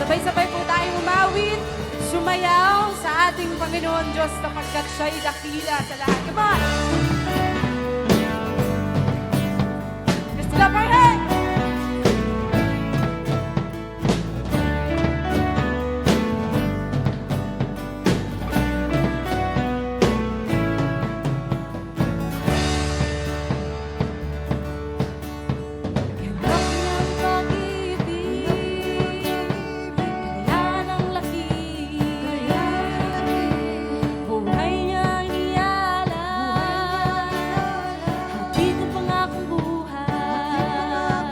Sabay-sabay po tayong umawit, sumayaw sa ating Panginoon Diyos sapagkat siya'y dakila sa lahat. Come on! Let's clap our hands! Buhay niya iniyala, hatid ng pangakong buhay.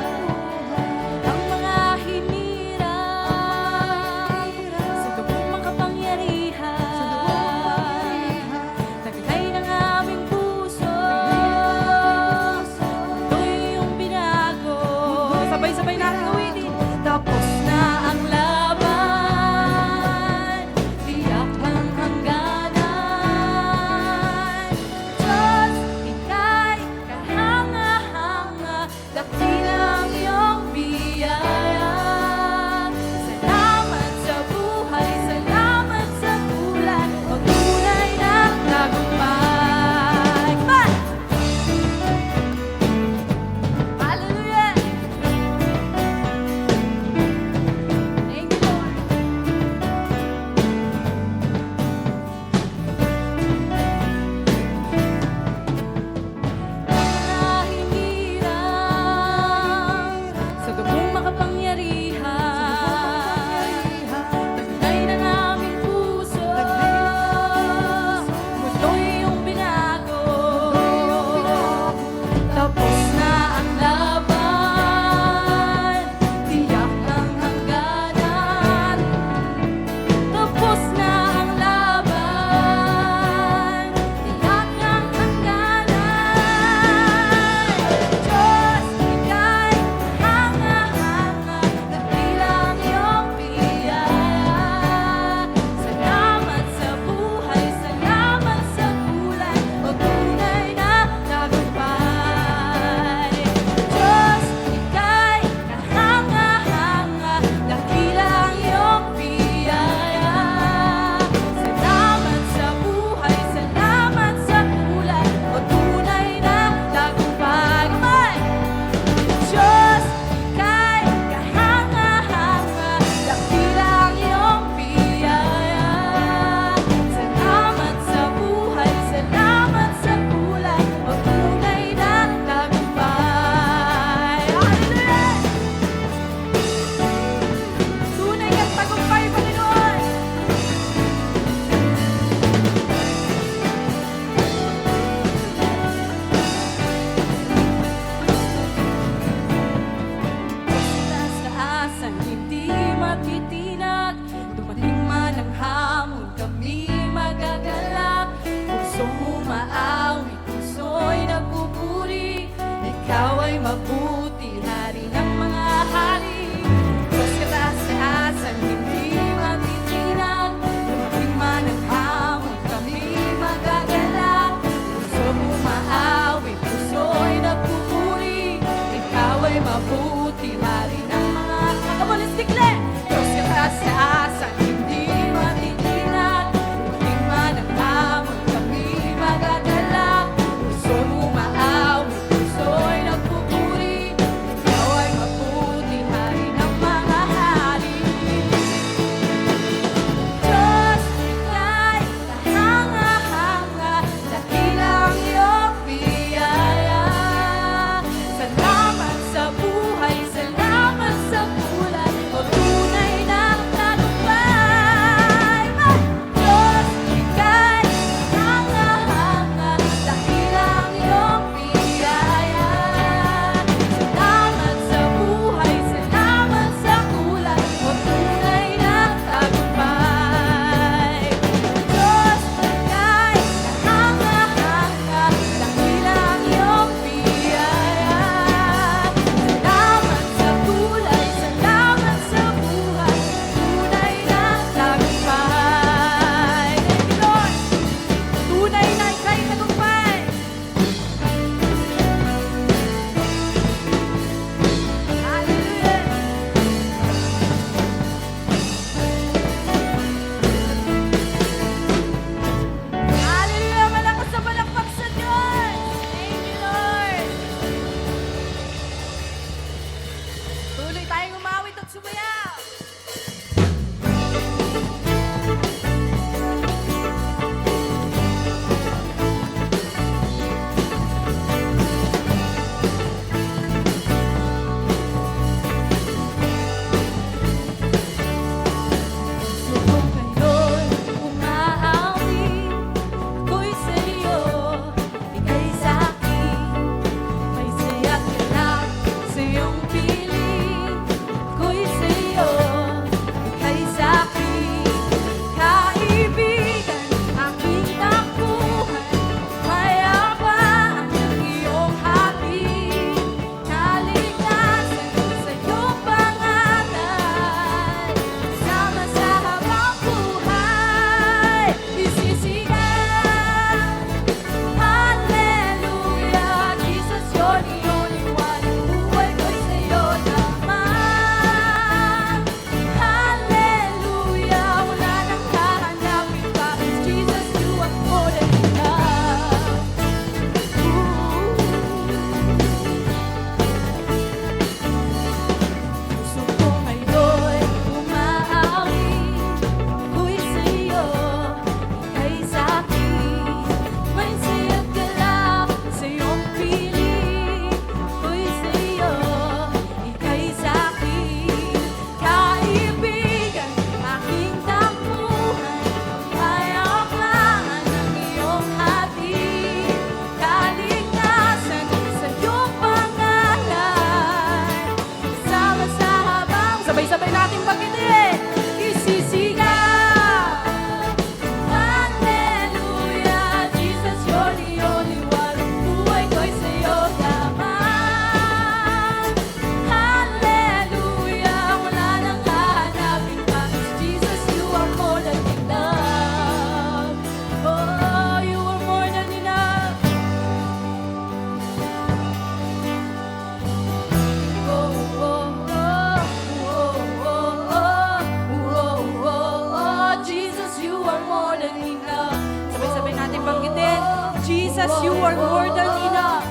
Jesus, you are more than enough.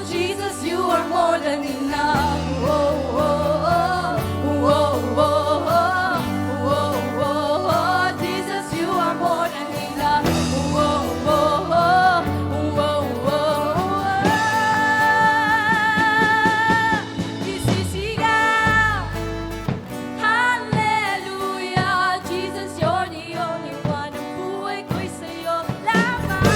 Jesus, you are more than enough. Jesus, you are more than enough. Isisigaw, hallelujah. Jesus, you're the only one. Ang buhay ko'y sa'yo lamang.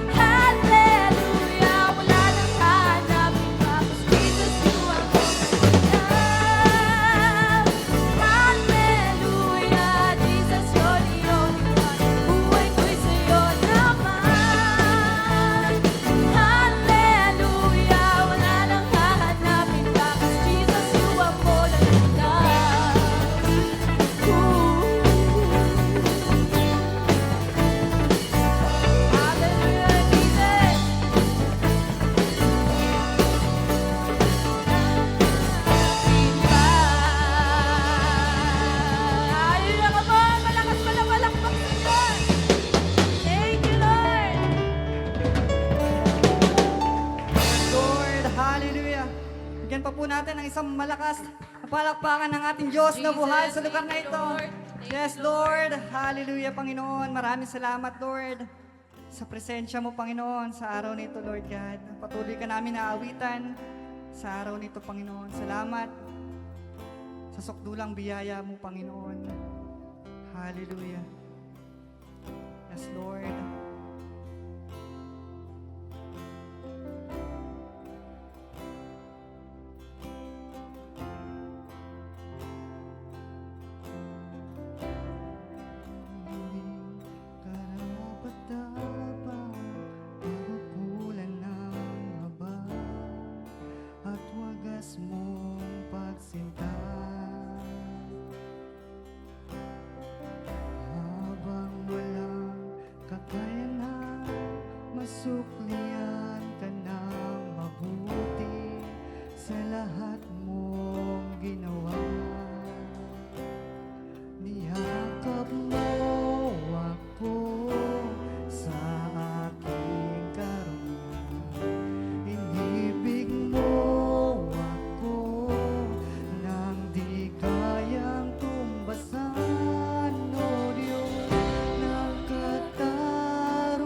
Hallelujah, wala nang hahanapin pa. 'Cause Jesus, you are more than enough. Hallelujah, Jesus, you're the only one. Ang buhay ko'y sa'yo lamang. Hallelujah, wala nang hahanapin pa. 'Cause Jesus, you are more than enough. Hallelujah, Jesus. Ayun na ka po, malakas pa na palakpak sa Diyos. Thank you, Lord. Lord, hallelujah. Bigyan pa po natin ng isang malakas na palakpakan ng ating Diyos na buhay sa lugar na ito. Yes, Lord. Hallelujah, Panginoon. Maraming salamat, Lord, sa presensya mo, Panginoon, sa araw nito, Lord God. Patuloy ka namin naawitan sa araw nito, Panginoon. Salamat sa sukdulang biyaya mo, Panginoon. Hallelujah. Yes, Lord. Karapat-dapat, pagkukulan ng haba at wagas mong pagsinta. Habang walang kakayanan, masuklian ka ng mabuti sa lahat mong ginawa. Niyakap mo ako sa aking karunan. Inibig mo ako nang di kayang tumbasan. O Diyos ng katarungan,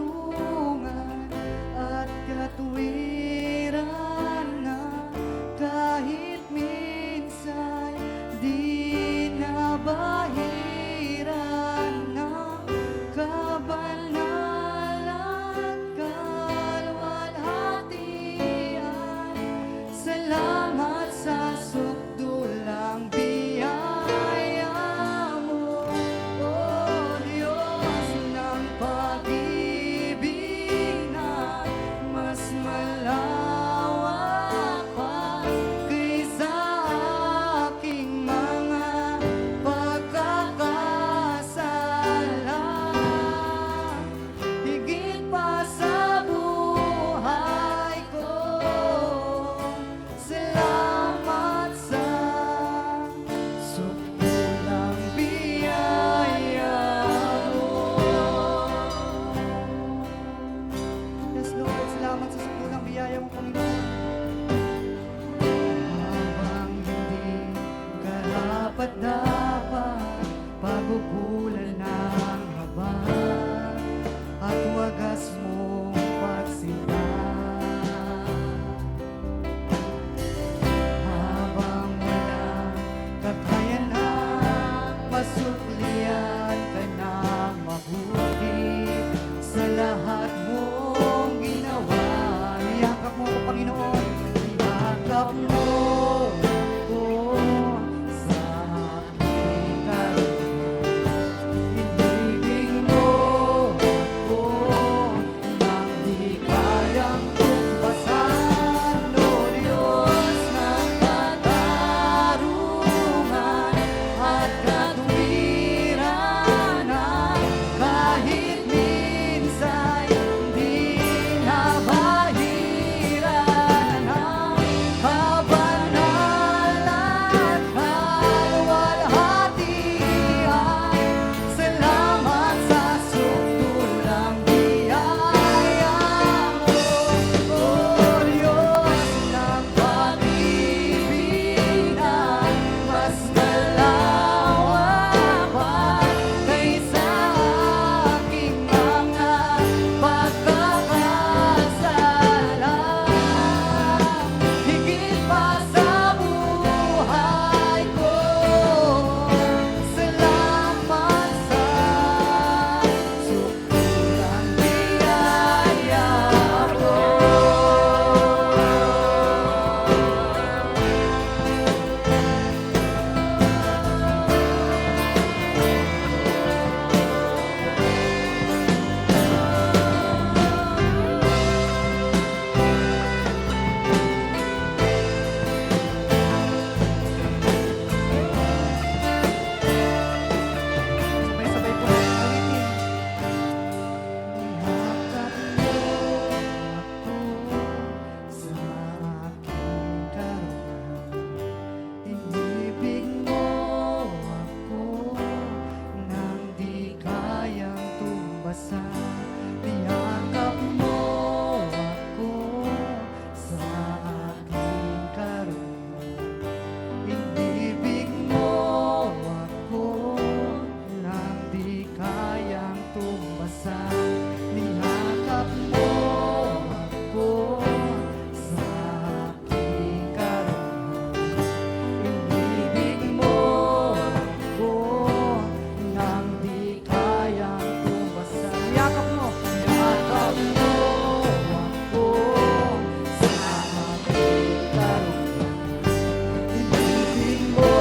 tumbasa. Niyakap mo ako sa aking karuman. Inibig mo ako nang di kayang tumbasa. Niyakap mo ako sa aking karuman. Inibig mo ako nang di kayang tumbasa. Niyakap mo ako sa aking karuman. Inibig mo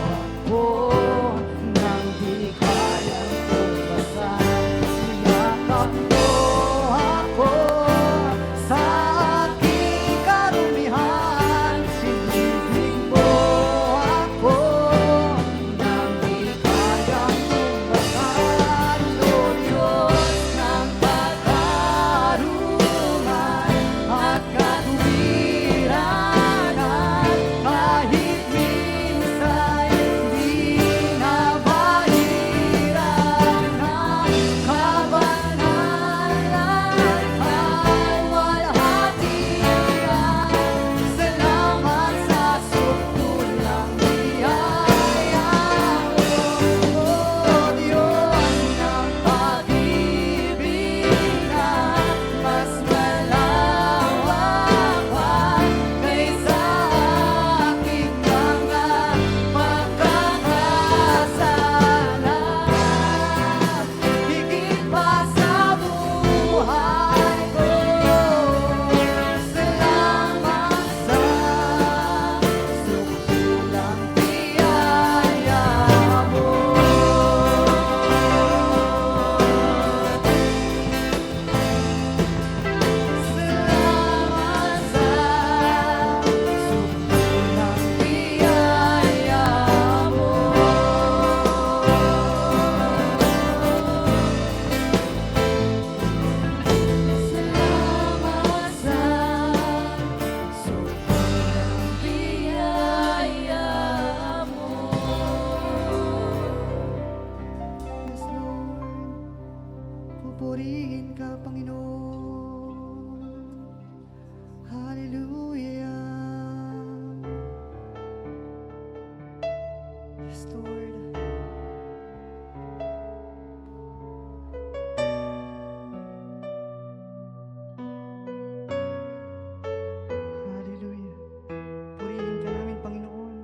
ako nang di kayang tumbasa. Niyakap mo ako sa aking karumihan. Inibig mo ako nang di kayang tumbasa. Lord Diyos ng pagkaruman at katuwiran, kahit minsan hindi na mahirap ng kabanalan at walhatian. Salamat sa sukulang biyaya mo, O Diyos ng pag-ibig na mas malawak pa kaysa aking mga pagkakasala. Higit pa sa buhay ko, salamat sa sukulang biyaya mo. Salamat sa sukulang biyaya mo. Salamat sa sukulang biyaya mo. Yes, Lord. Pupurihin ka, Panginoon. Hallelujah. Yes, Lord. Hallelujah. Purihin ka namin, Panginoon.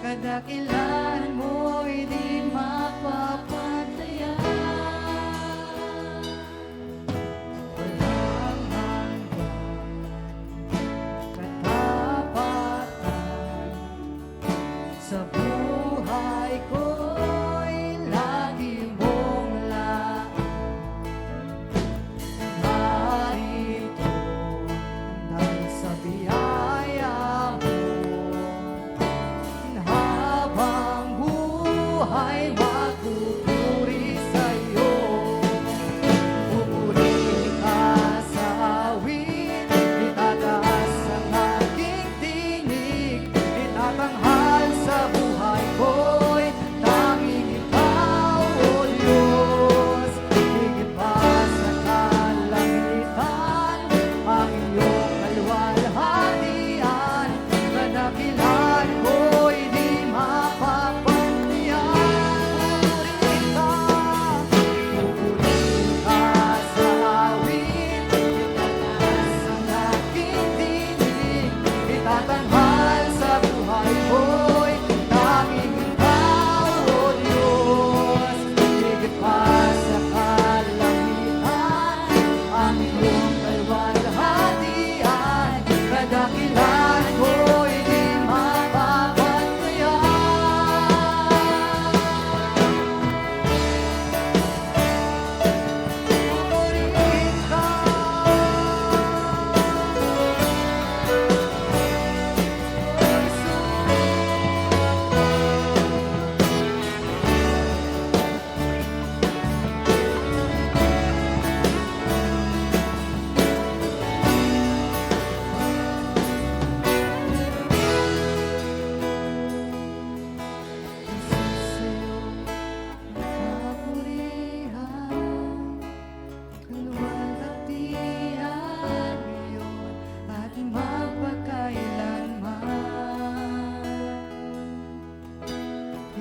Kadakilan mo'y di mapapatayan. Walang hanggan, katapatan sa buhay ko'y lagi mong laan. Narito dahil sa biyaya mo,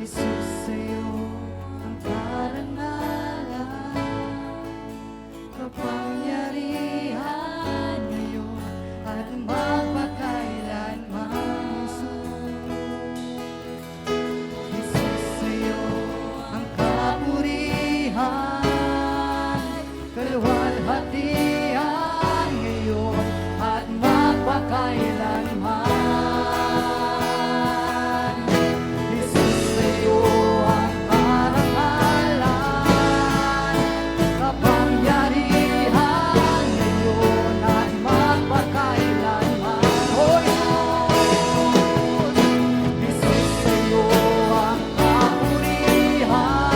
Jesus, sa'yo ang karangalan, kapangyarihan ngayon at magpakailanman. Jesus, sa'yo ang kapurihan, kaluwalhatian ngayon at magpakailanman. Jesus, sa'yo ang karangalan, kapangyarihan ngayon at magpakailanman. Oh, Jesus, sa'yo ang kapurihan,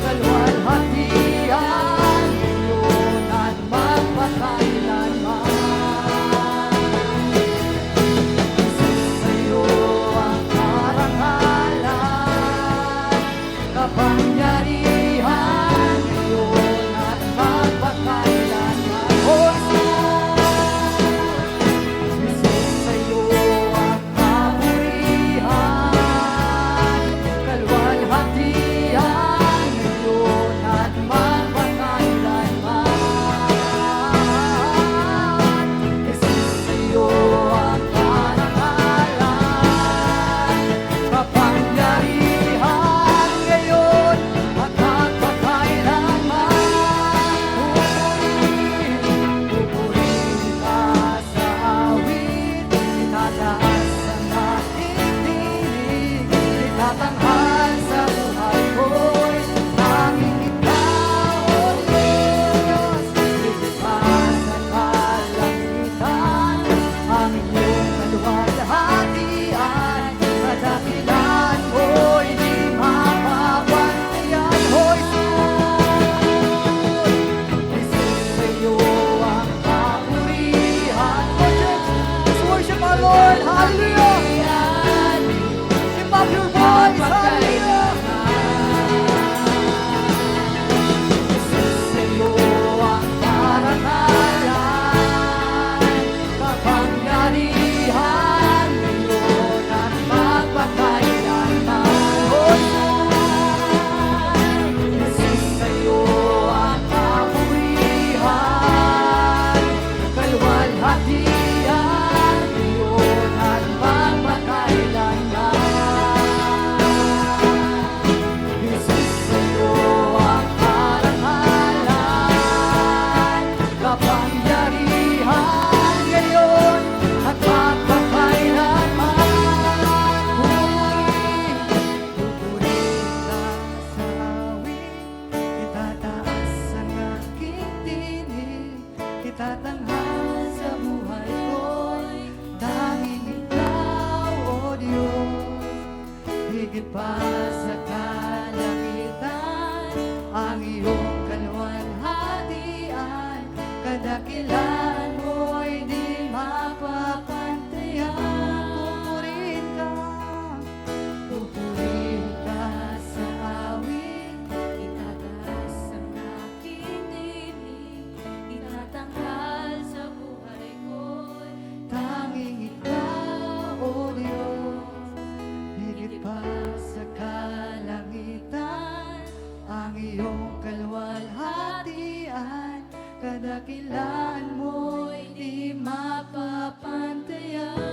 kaluwalhatian ngayon at magpakailanman. Jesus, sa'yo ang karangalan, kapangyarihan ngayon at magpakailanman. Oh, Jesus, sa'yo ang kapurihan, kaluwalhatian ngayon at magpakailanman. Jesus, sa'yo ang karangalan, kapangyarihan ngayon at magpakailanman. Pupurihin ka sa awit, itataas ang aking tinig, itatanghal sa buhay ko'y tanging ikaw, O Diyos. Higit pa sa kalangitan, ang iyong kaluwalhatian, kadakilan mo'y di mapapantayan. Hoy, Jesus, sa'yo ang kapurihan. Oh, church, let's worship our Lord. Hallelujah! Lift up your voice. Hallelujah! Jesus, sa'yo ang karangalan, kapangyarihan ngayon at magpakailanman. Oh, Jesus, sa'yo ang kapurihan, kaluwalhatian ngayon at magpakailanman. Jesus, sa'yo ang karangalan, kapangyarihan ngayon at magpakailanman. Pupurihin ka sa awit, itataas ang aking tinig, itatanghal sa buhay ko'y tanging ikaw, O Diyos. Higit pa sa kalangitan, ang iyong kaluwalhatian, kadakilan mo'y di mapapantayan. Pupurihin ka sa awit, Itataas ang aking tinig, itatanghal sa buhay ko'y tanging ikaw, O Diyos. Higit pa sa kalangitan, ang iyong kaluwalhatian, kadakilan mo'y di mapapantayan.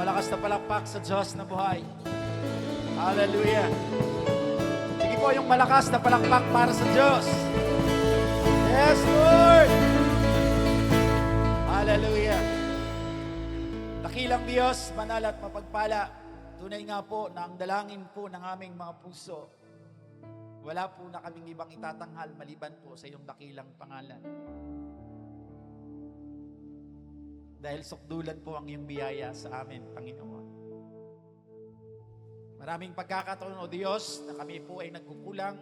Malakas na palakpak sa Diyos na buhay. Hallelujah. Sige po yung malakas na palakpak para sa Diyos. Yes, Lord. dakilang Diyos, banal at mapagpala, tunay nga po na ang dalangin po ng aming mga puso, wala po na kaming ibang itatanghal maliban po sa iyong dakilang pangalan. Dahil sukdulan po ang iyong biyaya sa amin, Panginoon. Maraming pagkakataon, O Diyos, na kami po ay nagkukulang.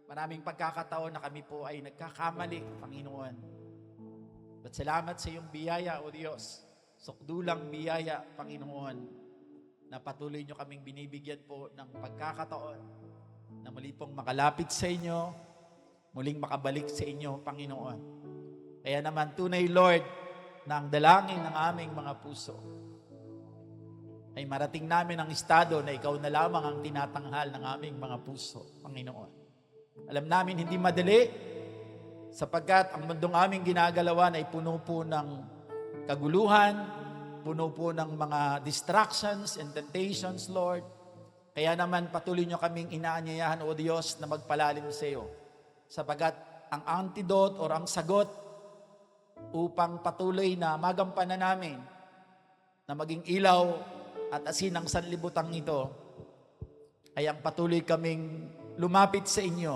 Maraming pagkakataon na kami po ay nagkakamali, Panginoon. But salamat sa iyong biyaya, O Diyos. Sukdulang biyaya, Panginoon, na patuloy nyo kaming binibigyan po ng pagkakataon na muli pong makalapit sa inyo, muling makabalik sa inyo, Panginoon. Kaya naman tunay, Lord, na ang dalangin ng aming mga puso ay marating namin ang estado na ikaw na lamang ang tinatanghal ng aming mga puso, Panginoon. Alam namin hindi madali sapagkat ang mundong aming ginagalawan ay puno po ng kaguluhan, puno po ng mga distractions and temptations, Lord. Kaya naman patuloy nyo kaming inaanyayahan, O Diyos, na magpalalim sa iyo. Sapagkat ang antidote or ang sagot upang patuloy na magampanan namin na maging ilaw at asin ng sanlibutang ito ay ang patuloy kaming lumapit sa inyo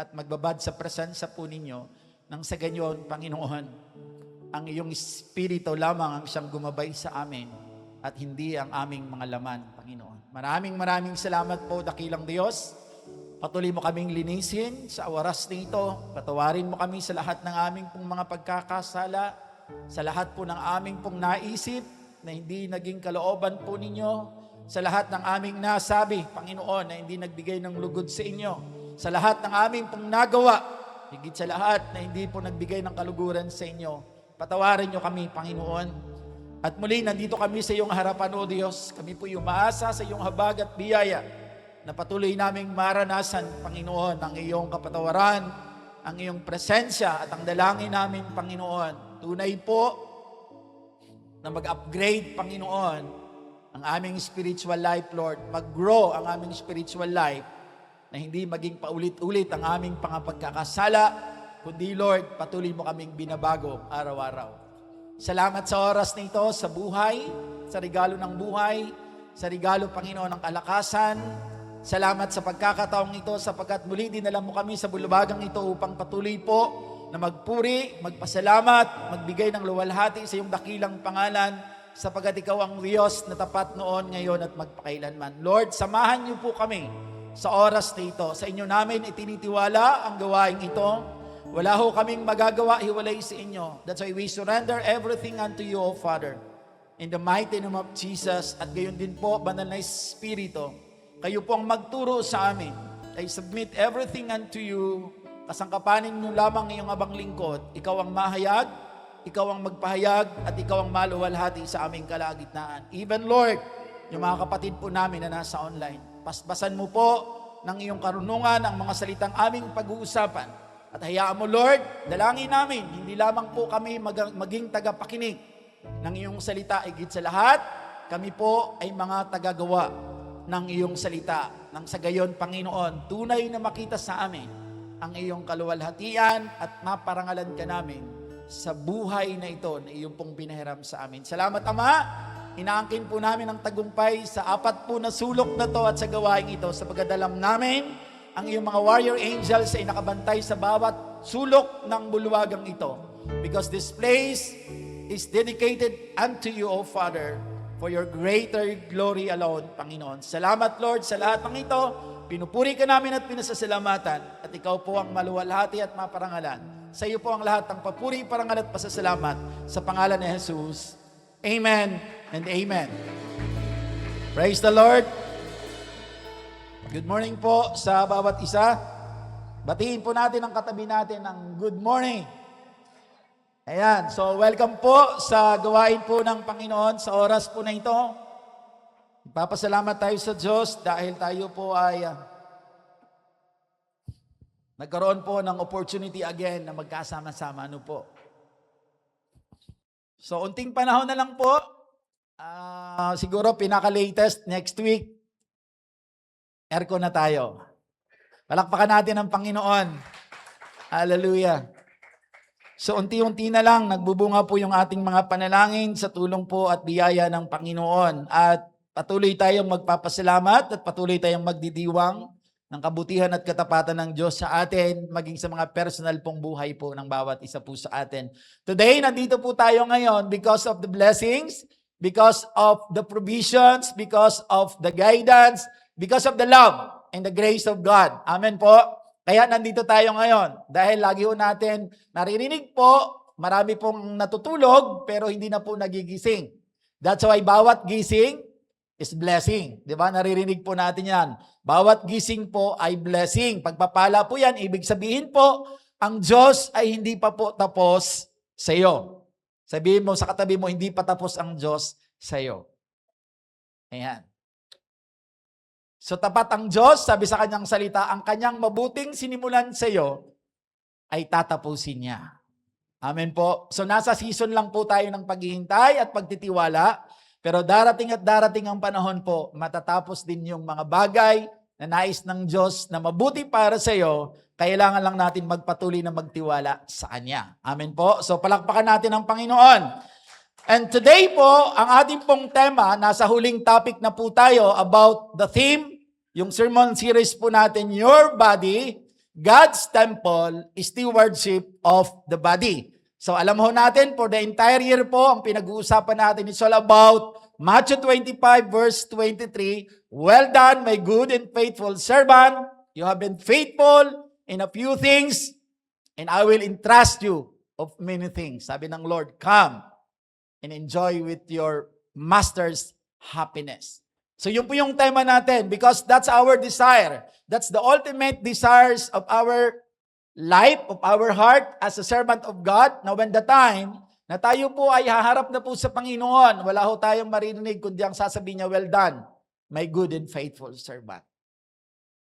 at magbabad sa presensya po ninyo nang sa ganyan, Panginoon, ang iyong Espiritu lamang ang siyang gumabay sa amin at hindi ang aming mga laman, Panginoon. Maraming salamat po, dakilang Diyos. Patuloy mo kaming linisin sa oras nito. Patawarin mo kami sa lahat ng aming pong mga pagkakasala, sa lahat po ng aming pong naisip na hindi naging kalooban po ninyo, sa lahat ng aming nasabi, Panginoon, na hindi nagbigay ng lugod sa inyo, sa lahat ng aming pong nagawa, higit sa lahat na hindi po nagbigay ng kaluguran sa inyo. Patawarin nyo kami, Panginoon. At muli, nandito kami sa iyong harapan, O Diyos. Kami po yung umaasa sa iyong habag at biyaya na patuloy naming maranasan, Panginoon, ang iyong kapatawaran, ang iyong presensya at ang dalangin namin, Panginoon. Tunay po na mag-upgrade, Panginoon, ang aming spiritual life, Lord. Mag-grow ang aming spiritual life na hindi maging paulit-ulit ang aming pagkakasala, kundi, Lord, patuloy mo kaming binabago araw-araw. Salamat sa oras na ito, sa buhay, sa regalo ng buhay, sa regalo, Panginoon, ng kalakasan. Salamat sa pagkakataong ito sapagkat muli dinala mo kami sa bulubagang ito upang patuloy po na magpuri, magpasalamat, magbigay ng luwalhati sa iyong dakilang pangalan sapagkat ikaw ang Diyos na tapat noon, ngayon at magpakailanman. Lord, samahan niyo po kami sa oras na ito. Sa inyo namin itinitiwala ang gawaing ito. Wala ho kaming magagawa hiwalay sa inyo. That's why we surrender everything unto you, O Father. In the mighty name of Jesus, at gayon din po, Banal na Espiritu, kayo po ang magturo sa amin. I submit everything unto you. Kasangkapanin nyo lamang iyong abang lingkod. Ikaw ang mahayag, ikaw ang magpahayag, at ikaw ang maluwalhati sa aming kalagitnaan. Even, Lord, yung mga kapatid po namin na nasa online, paspasan mo po ng iyong karunungan ang mga salitang aming pag-uusapan. At hayaan mo, Lord, dalangin namin, hindi lamang po kami maging tagapakinig ng iyong salita. Higit sa lahat, kami po ay mga tagagawa ng iyong salita. Nang sa gayon, Panginoon, tunay na makita sa amin ang iyong kaluwalhatian at maparangalan ka namin sa buhay na ito na iyong pong pinahiram sa amin. Salamat, Ama. Inaangkin po namin ang tagumpay sa apat po na sulok na to at sa gawaing ito sa pagdadalam namin. Ang iyong mga warrior angels ay nakabantay sa bawat sulok ng bulwagang ito. Because this place is dedicated unto you, O Father, for your greater glory alone, Panginoon. Salamat, Lord, sa lahat ng ito. Pinupuri ka namin at pinasasalamatan. At ikaw po ang maluwalhati at maparangalan. Sa iyo po ang lahat ng papuri, parangal at pasasalamat. Sa pangalan ni Jesus. Amen and amen. Praise the Lord. Good morning po sa bawat isa. Batiin po natin ang katabi natin ng good morning. Ayan, so welcome po sa gawain po ng Panginoon sa oras po na ito. Ipapasalamat tayo sa Diyos dahil tayo po ay nagkaroon po ng opportunity again na magkasama-sama. Ano po? So, unting panahon na lang po. Siguro pinaka-latest next week. Aircon na tayo. Palakpakan natin ang Panginoon. Hallelujah. So unti-unti na lang nagbubunga po yung ating mga panalangin sa tulong po at biyaya ng Panginoon. At patuloy tayong magpapasalamat at patuloy tayong magdidiwang ng kabutihan at katapatan ng Diyos sa atin, maging sa mga personal pong buhay po ng bawat isa po sa atin. Today, nandito po tayo ngayon because of the blessings, because of the provisions, because of the guidance, because of the love and the grace of God. Amen po. Kaya nandito tayo ngayon dahil lagi po natin naririnig po, marami pong natutulog pero hindi na po nagigising. That's why bawat gising is blessing. Di ba? Naririnig po natin yan. Bawat gising po ay blessing. Pagpapala po yan, ibig sabihin po, ang Diyos ay hindi pa po tapos sa iyo. Sabihin mo sa katabi mo, hindi pa tapos ang Diyos sa iyo. Ayan. So tapat ang Diyos, sabi sa kanyang salita, ang kanyang mabuting sinimulan sa iyo ay tatapusin niya. Amen po. So nasa season lang po tayo ng paghihintay at pagtitiwala, pero darating at darating ang panahon po, matatapos din yung mga bagay na nais ng Diyos na mabuti para sa iyo, kailangan lang natin magpatuloy na magtiwala sa Kanya. Amen po. So palakpakan natin ang Panginoon. And today po, ang ating pong tema, nasa huling topic na po tayo about the theme, yung sermon series po natin, Your Body, God's Temple, Stewardship of the Body. So alam ho natin, for the entire year po, ang pinag-uusapan natin is all about Matthew 25 verse 23, well done, my good and faithful servant. You have been faithful in a few things, and I will entrust you of many things. Sabi ng Lord, come and enjoy with your master's happiness. So yun po yung tema natin because that's our desire. That's the ultimate desires of our life, of our heart as a servant of God, na when the time na tayo po ay haharap na po sa Panginoon, wala ho tayong maririnig kundi ang sasabihin niya, well done, my good and faithful servant.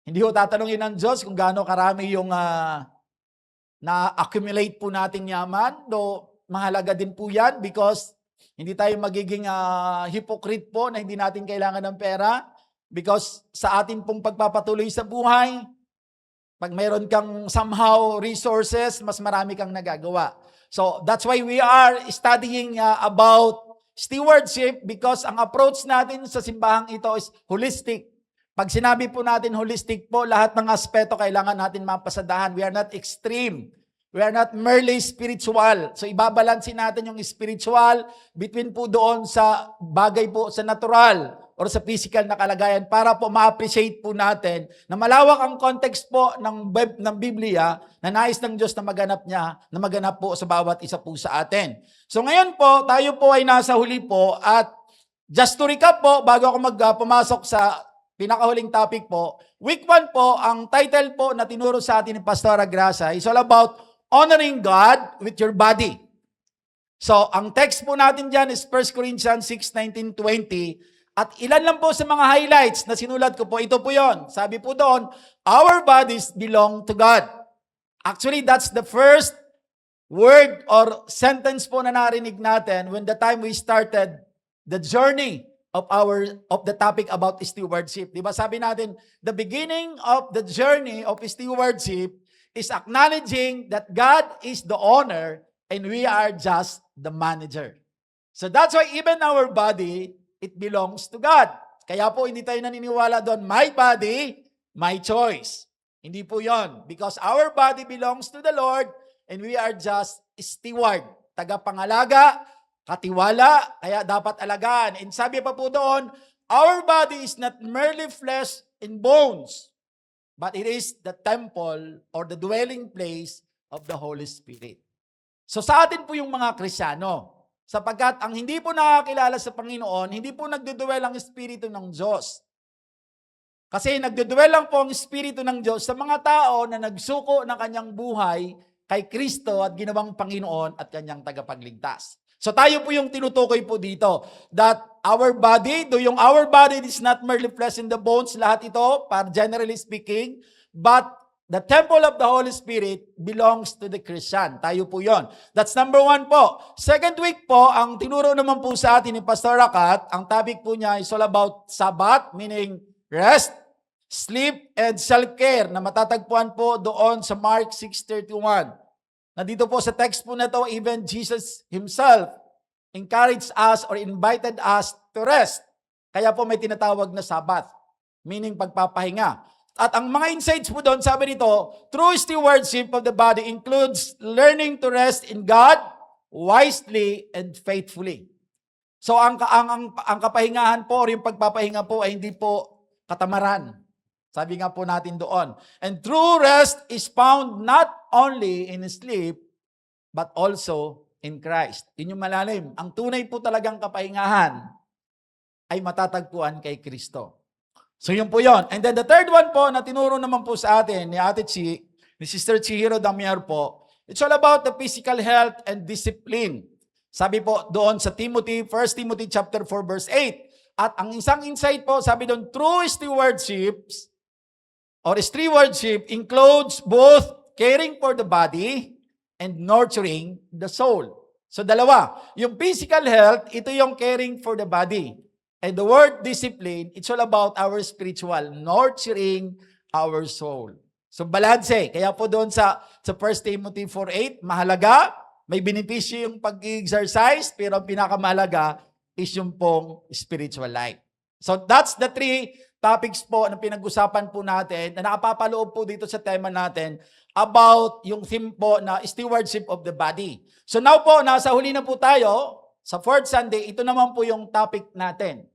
Hindi ho tatanungin ng Diyos kung gaano karami yung na-accumulate po nating yaman, though mahalaga din po yan because hindi tayo magiging hypocrite po na hindi natin kailangan ng pera because sa atin pong pagpapatuloy sa buhay, pag mayroon kang somehow resources, mas marami kang nagagawa. So that's why we are studying about stewardship because ang approach natin sa simbahang ito is holistic. Pag sinabi po natin holistic po, lahat ng aspeto kailangan natin mapasadahan. We are not extreme. We are not merely spiritual. So ibabalansin natin yung spiritual between po doon sa bagay po sa natural or sa physical na kalagayan para po ma-appreciate po natin na malawak ang context po ng Biblia na nais ng Diyos na maganap po sa bawat isa po sa atin. So ngayon po, tayo po ay nasa huli po at just to recap po, bago ako pumasok sa pinakahuling topic po, week 1 po, ang title po na tinuro sa atin ni Pastora Gracia is all about honoring God with your body. So, ang text po natin dyan is 1 Corinthians 6:19-20. At ilan lang po sa mga highlights na sinulat ko po, ito po yon. Sabi po doon, our bodies belong to God. Actually, that's the first word or sentence po na narinig natin when the time we started the journey of the topic about stewardship. Di ba sabi natin, the beginning of the journey of stewardship is acknowledging that God is the owner and we are just the manager. So that's why even our body, it belongs to God. Kaya po hindi tayo naniniwala doon, my body, my choice. Hindi po yon. Because our body belongs to the Lord and we are just steward. Tagapangalaga, katiwala, kaya dapat alagaan. And sabi pa po doon, our body is not merely flesh and bones, but it is the temple or the dwelling place of the Holy Spirit. So sa atin po yung mga Kristiyano, sapagkat ang hindi po nakakilala sa Panginoon, hindi po nagduduwel ang Espiritu ng Diyos. Kasi nagduduwel lang po ang Espiritu ng Diyos sa mga tao na nagsuko ng kanyang buhay kay Kristo at ginawang Panginoon at kanyang tagapagligtas. So tayo po yung tinutukoy po dito that our body, yung our body is not merely flesh and the bones, lahat ito, generally speaking, but the temple of the Holy Spirit belongs to the Christian. Tayo po yon. That's number 1 po. Second week po, ang tinuro naman po sa atin ni Pastor Rakat, ang topic po niya is all about Sabbath, meaning rest, sleep, and self-care na matatagpuan po doon sa Mark 6:31. Nandito po sa text po na to, even Jesus Himself encouraged us or invited us to rest. Kaya po may tinatawag na Sabbath, meaning pagpapahinga. At ang mga insights po doon, sabi nito, true stewardship of the body includes learning to rest in God wisely and faithfully. So ang kapahingahan po or yung pagpapahinga po ay hindi po katamaran. Sabi nga po natin doon. And true rest is found not only in sleep, but also in Christ. Yun yung malalim. Ang tunay po talagang kapahingahan ay matatagpuan kay Kristo. So yun po yun. And then the third one po na tinuro naman po sa atin ni Ate Chi, ni Sister Chihiro Damier po, it's all about the physical health and discipline. Sabi po doon sa Timothy, 1 Timothy chapter 4 verse 8. At ang isang insight po, sabi doon, true stewardship includes both caring for the body and nurturing the soul. So dalawa, yung physical health, ito yung caring for the body. And the word discipline, it's all about our spiritual, nurturing our soul. So balanse, kaya po doon sa 1 Timothy 4:8, mahalaga, may benepisyo yung pag-exercise, pero ang pinakamahalaga is yung pong spiritual life. So that's the three topics po na pinag-usapan po natin, na nakapapaloob po dito sa tema natin, about yung theme po na stewardship of the body. So now po, nasa huli na po tayo, sa fourth Sunday, ito naman po yung topic natin.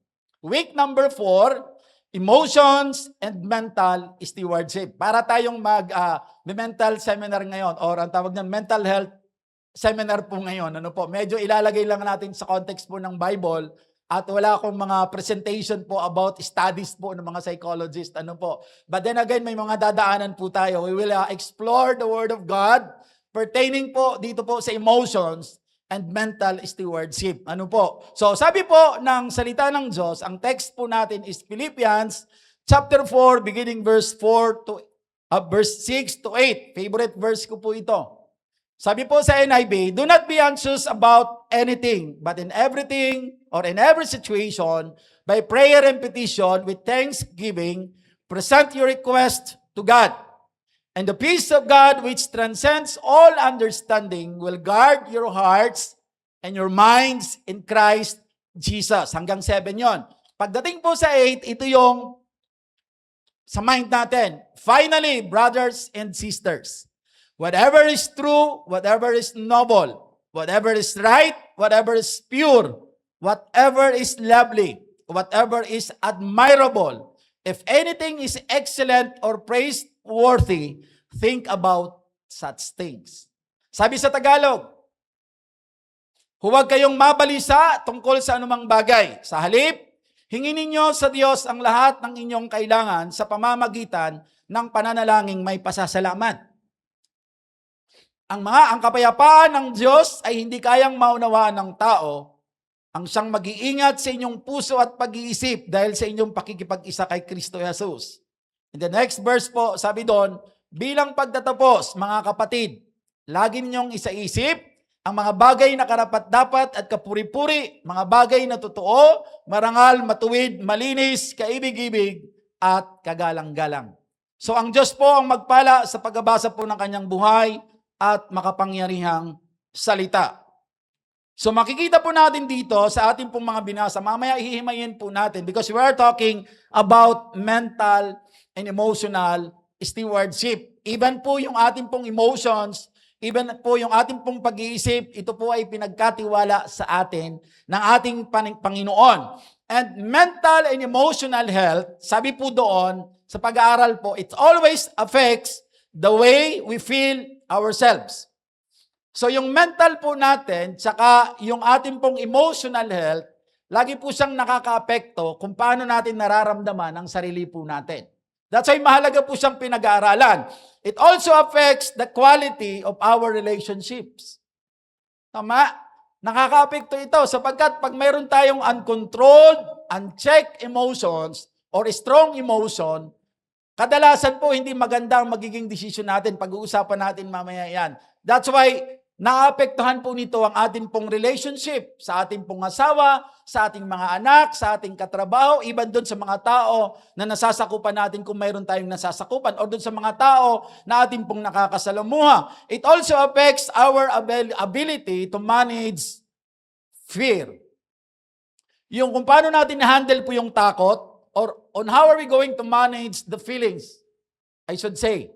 Week number 4, emotions and mental stewardship. Para tayong mental seminar ngayon, or ang tawag ng mental health seminar po ngayon. Ano po? Medyo ilalagay lang natin sa context po ng Bible at wala akong mga presentation po about studies po ng mga psychologist. Ano po? But then again, may mga dadaanan po tayo. We will explore the Word of God pertaining po dito po sa emotions and mental stewardship. Ano po? So, sabi po ng salita ng Diyos, ang text po natin is Philippians chapter 4, beginning verse 6 to 8. Favorite verse ko po ito. Sabi po sa NIV, do not be anxious about anything, but in everything or in every situation, by prayer and petition with thanksgiving, present your request to God. And the peace of God, which transcends all understanding, will guard your hearts and your minds in Christ Jesus. Hanggang 7 yon. Pagdating po sa 8, ito yung sa mind natin. Finally, brothers and sisters, whatever is true, whatever is noble, whatever is right, whatever is pure, whatever is lovely, whatever is admirable, if anything is excellent or praiseworthy, think about such things. Sabi sa Tagalog, huwag kayong mabalisa tungkol sa anumang bagay. Sa halip, hingin ninyo sa Diyos ang lahat ng inyong kailangan sa pamamagitan ng pananalangin may pasasalamat. Ang kapayapaan ng Diyos ay hindi kayang maunawaan ng tao, ang siyang mag-iingat sa inyong puso at pag-iisip dahil sa inyong pakikipag-isa kay Kristo Jesus. In the next verse po, sabi doon, bilang pagtatapos, mga kapatid, lagi ninyong isaisip ang mga bagay na karapat-dapat at kapuri-puri, mga bagay na totoo, marangal, matuwid, malinis, kaibig-ibig, at kagalang-galang. So ang Diyos po ang magpala sa pagbabasa po ng kanyang buhay at makapangyarihang salita. So makikita po natin dito sa ating pong mga binasa, mamaya ihihimayin po natin because we are talking about mental and emotional stewardship. Even po yung ating pong emotions, even po yung ating pong pag-iisip, ito po ay pinagkatiwala sa atin ng ating Panginoon. And mental and emotional health, sabi po doon sa pag-aaral po, it always affects the way we feel ourselves. So yung mental po natin, tsaka yung ating pong emotional health, lagi po siyang nakaka-apekto kung paano natin nararamdaman ang sarili po natin. That's why mahalaga po siyang pinag-aaralan. It also affects the quality of our relationships. Tama? Nakaka-apekto ito sapagkat pag mayroon tayong uncontrolled, unchecked emotions or strong emotion, kadalasan po hindi maganda ang magiging desisyon natin. Pag-uusapan natin mamaya yan. That's why naapektuhan po nito ang ating pong relationship sa ating pong asawa, sa ating mga anak, sa ating katrabaho, even doon sa mga tao na nasasakupan natin kung mayroon tayong nasasakupan, o doon sa mga tao na ating pong nakakasalamuha. It also affects our ability to manage fear. Yung kung paano natin handle po yung takot, or on how are we going to manage the feelings, I should say.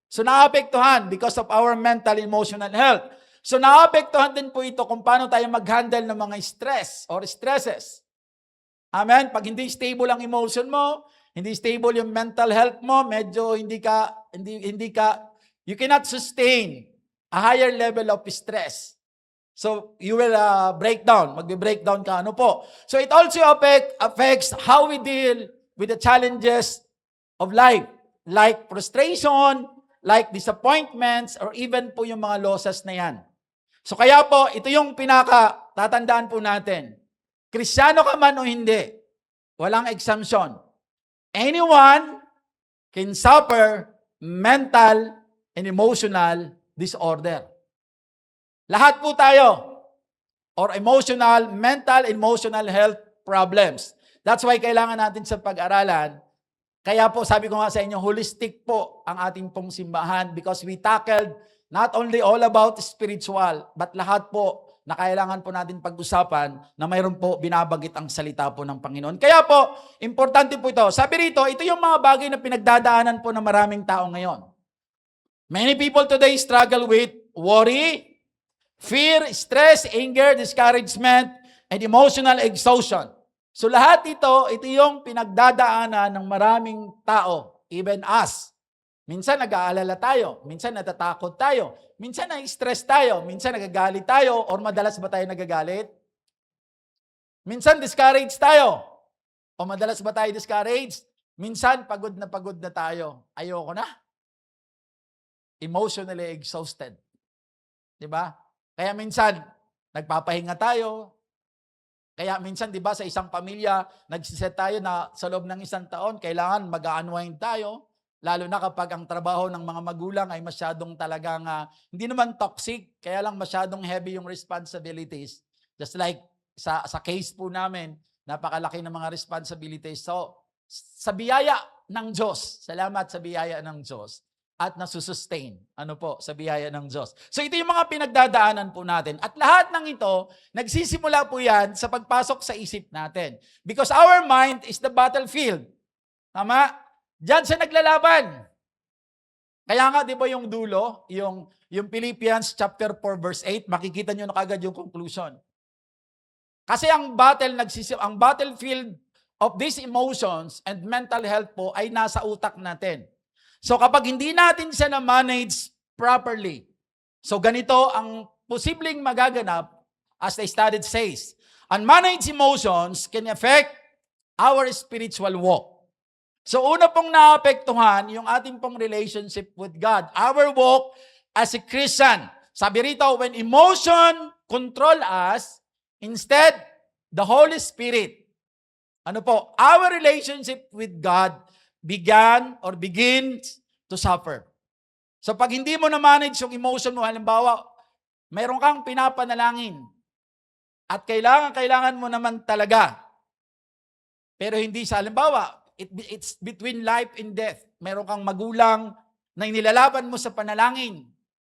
So naapektuhan because of our mental, emotional health. So naapektuhan din po ito kung paano tayo mag-handle ng mga stress or stresses. Amen? Pag hindi stable ang emotion mo, hindi stable yung mental health mo, medyo you cannot sustain a higher level of stress. So you will break down, magbe-breakdown ka, ano po. So it also affects how we deal with the challenges of life, like frustration, like disappointments, or even po yung mga losses na yan. So kaya po, ito yung tatandaan po natin. Kristiyano ka man o hindi, walang exemption. Anyone can suffer mental and emotional disorder. Lahat po tayo, or mental, emotional health problems. That's why kailangan natin sa pag-aralan. Kaya po, sabi ko nga sa inyo, holistic po ang ating pong simbahan because we tackled not only all about spiritual, but lahat po na kailangan po natin pag-usapan na mayroon po binabagit ang salita po ng Panginoon. Kaya po, importante po ito. Sabi rito, ito yung mga bagay na pinagdadaanan po ng maraming tao ngayon. Many people today struggle with worry, fear, stress, anger, discouragement, and emotional exhaustion. So lahat ito yung pinagdadaanan ng maraming tao, even us. Minsan nag-aalala tayo, minsan natatakot tayo, minsan na-stress tayo, minsan nagagalit tayo, or madalas ba tayo nagagalit? Minsan discouraged tayo, o madalas ba tayo discouraged? Minsan pagod na tayo, ayoko na. Emotionally exhausted. Diba? Kaya minsan, nagpapahinga tayo. Kaya minsan, di ba, sa isang pamilya, nagsiset tayo na sa loob ng isang taon, kailangan mag-unwind tayo. Lalo na kapag ang trabaho ng mga magulang ay masyadong talagang, hindi naman toxic, kaya lang masyadong heavy yung responsibilities. Just like sa case po namin, napakalaki ng mga responsibilities. So, sa biyaya ng Diyos, salamat sa biyaya ng Diyos, at nasusustain. Ano po? Sa biyaya ng Diyos. So ito yung mga pinagdadaanan po natin. At lahat ng ito, nagsisimula po yan sa pagpasok sa isip natin. Because our mind is the battlefield. Tama? Diyan siya naglalaban. Kaya nga, di ba yung dulo, yung Philippians chapter 4 verse 8, makikita nyo na kagad yung conclusion. Kasi ang battlefield of these emotions and mental health po ay nasa utak natin. So kapag hindi natin siya na-manage properly, so ganito ang posibleng magaganap as the study says. Unmanaged emotions can affect our spiritual walk. So una pong naapektuhan yung ating pong relationship with God. Our walk as a Christian. Sabi rito, when emotion control us, instead, the Holy Spirit. Ano po? Our relationship with God begins to suffer. So pag hindi mo na-manage yung emotion mo, halimbawa, mayroon kang pinapanalangin at kailangan mo naman talaga. Pero hindi sa halimbawa, it's between life and death. Mayroon kang magulang na inilalaban mo sa panalangin.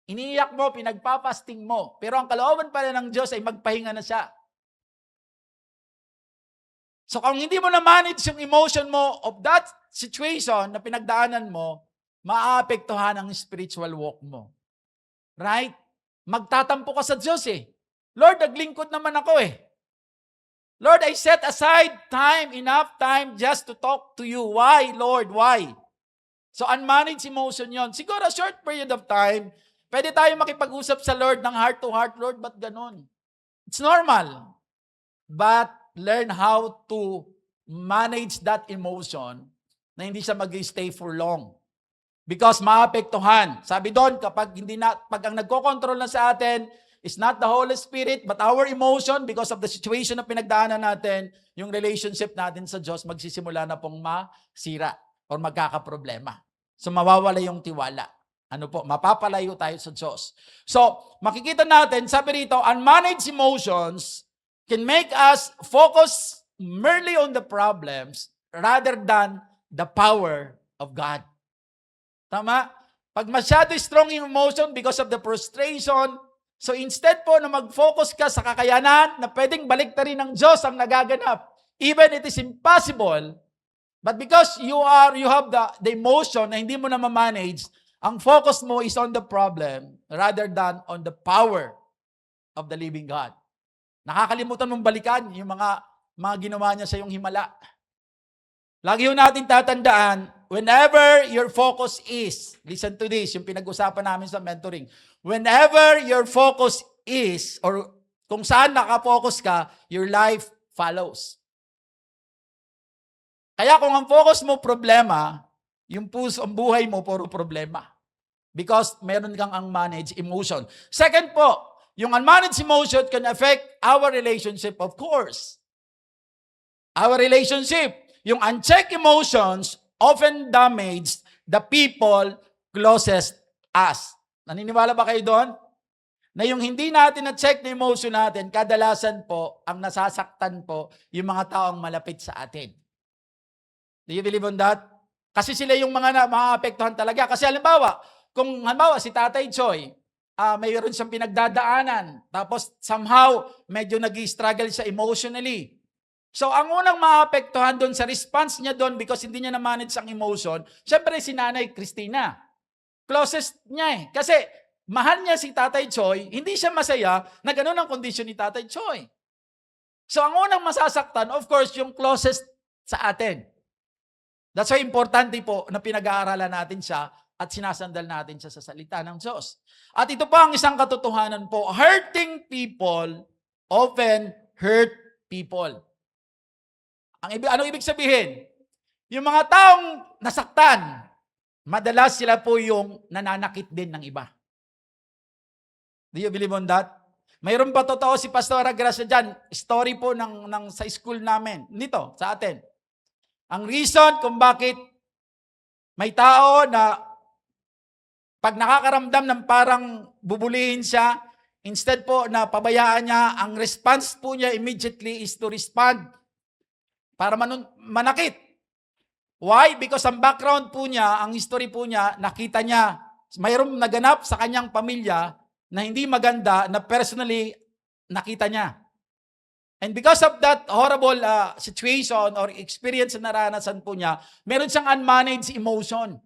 Iniiyak mo, pinagpapasting mo. Pero ang kalooban pala ng Diyos ay magpahinga na siya. So kung hindi mo na-manage yung emotion mo of that situation na pinagdaanan mo, maaapektuhan ang spiritual walk mo. Right? Magtatampo ka sa Diyos eh. Lord, naglingkod naman ako eh. Lord, I set aside enough time just to talk to you. Why, Lord? Why? So unmanaged emotion yon. Siguro short period of time, pwede tayo makipag-usap sa Lord ng heart to heart. Lord, ba't ganun? It's normal. But learn how to manage that emotion na hindi siya mag-stay for long. Because maapektuhan. Sabi doon, pag ang nagko-control na sa atin is not the Holy Spirit, but our emotion, because of the situation na pinagdaanan natin, yung relationship natin sa Diyos, magsisimula na pong masira or magkakaproblema. So mawawala yung tiwala. Ano po, mapapalayo tayo sa Diyos. So, makikita natin, sabi rito, unmanaged emotions can make us focus merely on the problems rather than the power of God. Tama? Pag masyado strong yung emotion because of the frustration, so instead po na mag-focus ka sa kakayanan na pwedeng baliktarin ng Diyos ang nagaganap, even it is impossible, but because you have the emotion na hindi mo na ma-manage, ang focus mo is on the problem rather than on the power of the living God. Nakakalimutan mong balikan yung mga ginawa niya sa iyong himala. Lagi yun natin tatandaan, whenever your focus is, listen to this, yung pinag-usapan namin sa mentoring, whenever your focus is, or kung saan nakafocus ka, your life follows. Kaya kung ang focus mo problema, yung puso, ang buhay mo puro problema. Because meron kang unmanaged emotion. Second po, yung unmanaged emotion can affect our relationship, of course. Our relationship. Yung unchecked emotions often damage the people closest us. Naniniwala ba kayo doon? Na yung hindi natin na-check na emotion natin, kadalasan po, ang nasasaktan po, yung mga taong malapit sa atin. Do you believe on that? Kasi sila yung mga maapektuhan talaga. Kasi halimbawa, kung halimbawa si Tatay Choy, mayroon siyang pinagdadaanan, tapos somehow medyo nag-struggle siya emotionally. So ang unang maapektuhan doon sa response niya doon because hindi niya na-manage ang emotion, syempre si Nanay Christina. Closest niya eh. Kasi mahal niya si Tatay Choy, hindi siya masaya na ganun ang kondisyon ni Tatay Choy. So ang unang masasaktan, of course, yung closest sa atin. That's why importante po na pinag-aaralan natin siya at sinasandal natin siya sa salita ng Diyos. At ito pa ang isang katotohanan po, hurting people often hurt people. Ano ibig sabihin? Yung mga taong nasaktan, madalas sila po yung nananakit din ng iba. Do you believe on that? Mayroon pa totoo si Pastora Gracia dyan, story po sa school namin, nito, sa atin. Ang reason kung bakit may tao na pag nakakaramdam ng parang bubulihin siya, instead po na pabayaan niya, ang response po niya immediately is to respond para manakit. Why? Because ang background po niya, ang history po niya, nakita niya, mayroong naganap sa kanyang pamilya na hindi maganda na personally nakita niya. And because of that horrible situation or experience na naranasan po niya, meron siyang unmanaged emotion.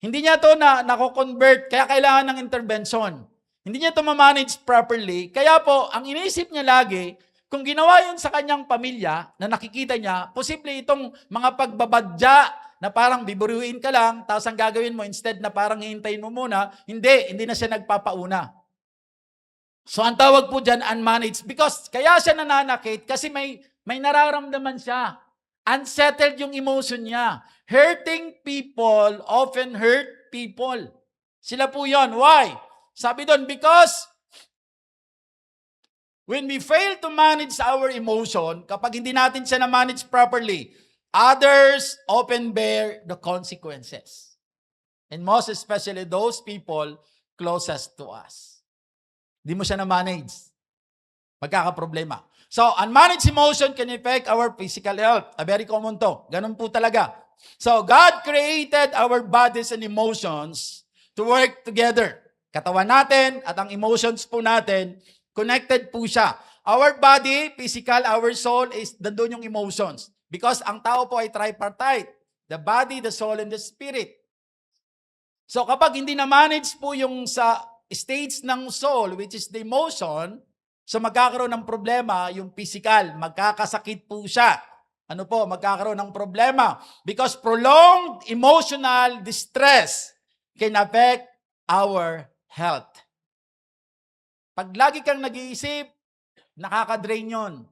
Hindi niya to nako-convert, kaya kailangan ng intervention. Hindi niya to ma-manage properly. Kaya po, ang iniisip niya lagi, kung ginawa yun sa kanyang pamilya, na nakikita niya, posible itong mga pagbabadya na parang biburuin ka lang, tapos ang gagawin mo, instead na parang hihintayin mo muna, hindi na siya nagpapauna. So ang tawag po dyan, unmanaged. Because kaya siya nananakit, kasi may nararamdaman siya. Unsettled yung emotion niya. Hurting people often hurt people. Sila po yon. Why? Sabi doon, because when we fail to manage our emotion, kapag hindi natin siya na-manage properly, others often bear the consequences. And most especially those people closest to us. Hindi mo siya na-manage. Magkakaproblema. So, unmanaged emotion can affect our physical health. A very common to. Ganun po talaga. So, God created our bodies and emotions to work together. Katawan natin at ang emotions po natin, connected po siya. Our body, physical, our soul, is doon yung emotions. Because ang tao po ay tripartite. The body, the soul, and the spirit. So, kapag hindi na-manage po yung sa stage ng soul, which is the emotion, so magkakaroon ng problema yung physical, magkakasakit po siya. Ano po, magkakaroon ng problema. Because prolonged emotional distress can affect our health. Pag lagi kang nag-iisip, nakaka-drain yun.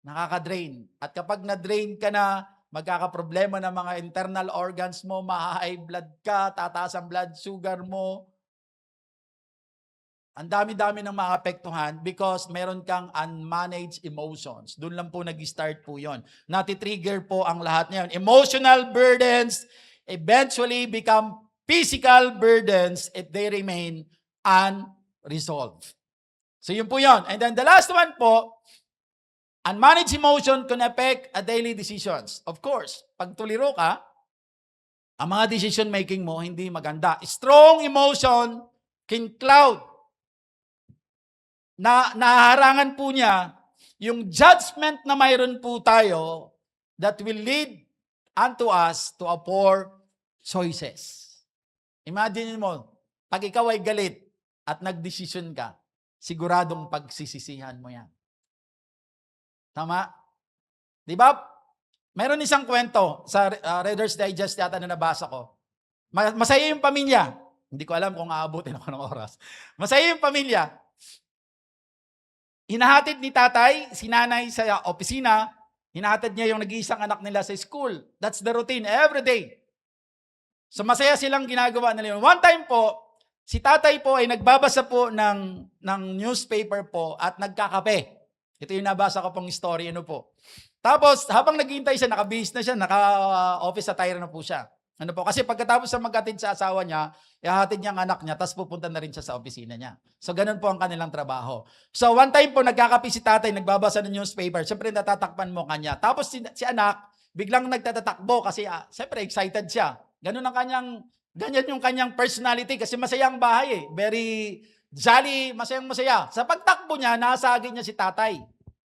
Nakaka-drain. At kapag na-drain ka na, magkakaproblema ng mga internal organs mo, ma-high blood ka, tataas ang blood sugar mo. Ang dami-dami ng maapektuhan because meron kang unmanaged emotions. Doon lang po nag-start po yon. Nati-trigger po ang lahat niyan. Emotional burdens eventually become physical burdens if they remain unresolved. So yun po yun. And then the last one po, unmanaged emotion can affect a daily decisions. Of course, pag tuliro ka, ang mga decision making mo hindi maganda. Strong emotion can cloud. Naharangan po niya yung judgment na mayroon po tayo that will lead unto us to a poor choices. Imagine mo, pag ikaw ay galit at nagdesisyon ka, siguradong pagsisisihan mo yan. Tama? Di ba? Mayroon isang kwento sa Reader's Digest yata na nabasa ko. Masaya yung pamilya. Hindi ko alam kung aabutin ako ng oras. Masaya yung pamilya. Hinahatid ni tatay, si nanay sa opisina, hinahatid niya yung nag-iisang anak nila sa school. That's the routine every day. So masaya silang ginagawa nila yun. One time po, si tatay po ay nagbabasa po ng newspaper po at nagkakape. Ito yung nabasa ko pong story, ano po. Tapos, habang naghihintay siya, nakabihis na siya, naka-office attire na po siya. Ano po, kasi pagkatapos sa magkatid sa asawa niya, ihahatid niya ang anak niya, tapos pupunta na rin siya sa opisina niya. So, ganun po ang kanilang trabaho. So, one time po, nagkakape si tatay, nagbabasa ng newspaper, siyempre natatakpan mo kanya. Tapos, si anak, biglang nagtatatakbo kasi, siyempre, excited siya. Ganyan yung kanyang personality kasi masaya ang bahay eh. Very jolly, masayang-masaya. Sa pagtakbo niya, nasagi niya si tatay,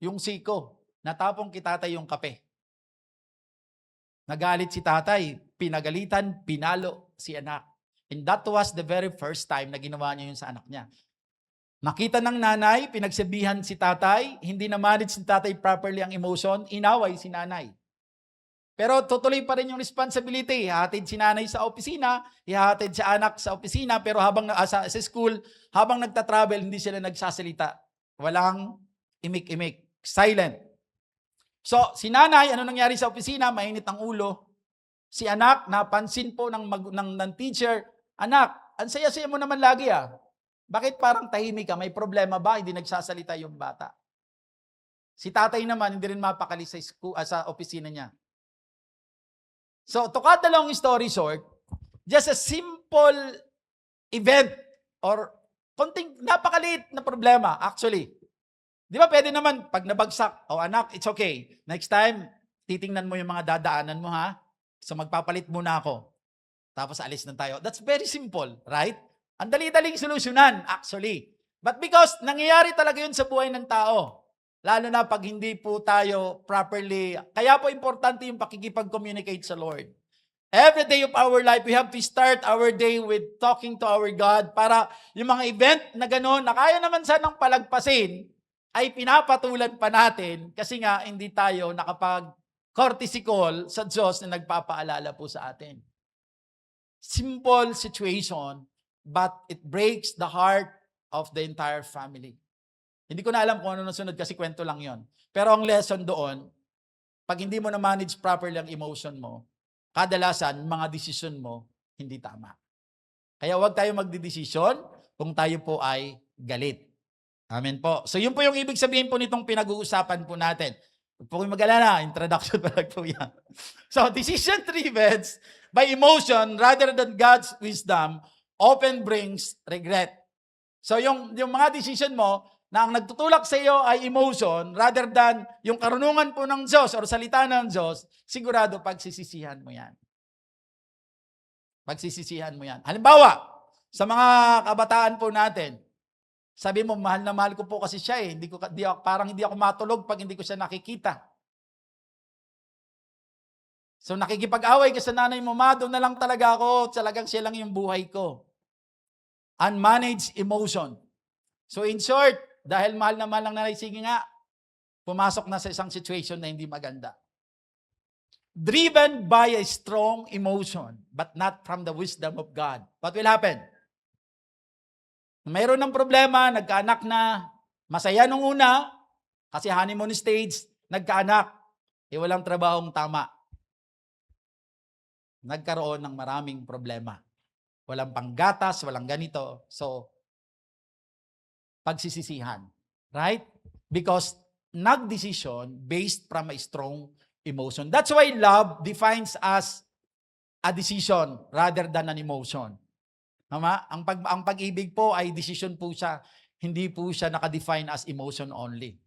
yung siko. Natapong kay tatay yung kape. Nagalit si tatay, pinagalitan, pinalo si anak. And that was the very first time na ginawa niya yun sa anak niya. Nakita ng nanay, pinagsabihan si tatay, hindi na manage si tatay properly ang emotion, inaway si nanay. Pero tutuloy pa rin yung responsibility. Ihatid si nanay sa opisina, ihatid si anak sa opisina, pero habang sa school, habang nagtatravel, hindi sila nagsasalita. Walang imik-imik. Silent. So, si nanay, ano nangyari sa opisina? Mainit ang ulo. Si anak, napansin po ng teacher, anak, ang saya-saya mo naman lagi ah. Bakit parang tahimik ka? May problema ba? Hindi nagsasalita yung bata. Si tatay naman, hindi rin mapakali sa opisina niya. So, to cut the long story short, just a simple event or konting napakaliit na problema actually. Di ba pwede naman pag nabagsak, anak, it's okay. Next time, titingnan mo yung mga dadaanan mo ha. So magpapalit muna ako. Tapos alis na tayo. That's very simple, right? Ang dali-daling solusyonan actually. But because nangyayari talaga yun sa buhay ng tao. Lalo na pag hindi po tayo properly, kaya po importante yung pakikipag-communicate sa Lord. Every day of our life, we have to start our day with talking to our God para yung mga event na gano'n, na kaya naman sanang palagpasin, ay pinapatulan pa natin kasi nga hindi tayo nakapag-courtesy call sa Diyos na nagpapaalala po sa atin. Simple situation, but it breaks the heart of the entire family. Hindi ko na alam kung ano nasunod kasi kwento lang yon. Pero ang lesson doon, pag hindi mo na-manage properly ang emotion mo, kadalasan, mga desisyon mo, hindi tama. Kaya huwag tayo magdidesisyon kung tayo po ay galit. Amen po. So yun po yung ibig sabihin po nitong pinag-uusapan po natin. Huwag po kayong mag-alala, introduction pa lang po yan. So decision driven by emotion rather than God's wisdom often brings regret. So yung mga decision mo na ang nagtutulak sa iyo ay emotion rather than yung karunungan po ng Diyos or salita ng Diyos, sigurado pagsisisihan mo yan. Pagsisisihan mo yan. Halimbawa, sa mga kabataan po natin, sabi mo, mahal na mahal ko po kasi siya eh. Parang hindi ako matulog pag hindi ko siya nakikita. So nakikipag-away ka sa nanay mo, doon na lang talaga ako, talagang siya lang yung buhay ko. Unmanaged emotion. So in short, dahil mahal na mahal ng nanay, sige nga, pumasok na sa isang situation na hindi maganda. Driven by a strong emotion, but not from the wisdom of God. What will happen? Mayroon ng problema, nagkaanak na, masaya nung una, kasi honeymoon stage, nagkaanak, walang trabahong tama. Nagkaroon ng maraming problema. Walang panggatas, walang ganito. So, pagsisisihan. Right? Because nagdesisyon based from a strong emotion. That's why love defines us a decision rather than an emotion. Tama? Ang pag-ibig po ay decision po siya. Hindi po siya nakadefine as emotion only.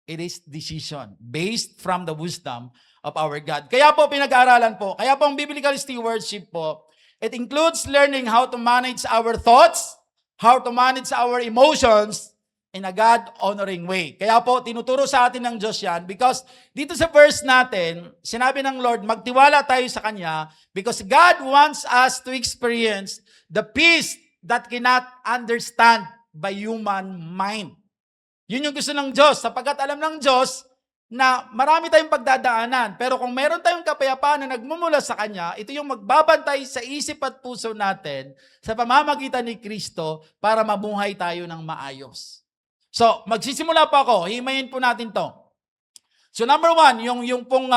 It is decision based from the wisdom of our God. Kaya po pinag-aaralan po, kaya po ang biblical stewardship po, it includes learning how to manage our thoughts, how to manage our emotions in a God-honoring way. Kaya po, tinuturo sa atin ng Diyos yan because dito sa verse natin, sinabi ng Lord, magtiwala tayo sa Kanya because God wants us to experience the peace that cannot understand by human mind. Yun yung gusto ng Diyos, sapagkat alam ng Diyos na marami tayong pagdadaanan. Pero kung meron tayong kapayapaan na nagmumula sa Kanya, ito yung magbabantay sa isip at puso natin sa pamamagitan ni Kristo para mabuhay tayo ng maayos. So, magsisimula po ako. Himayin po natin to. So, number 1, yung pong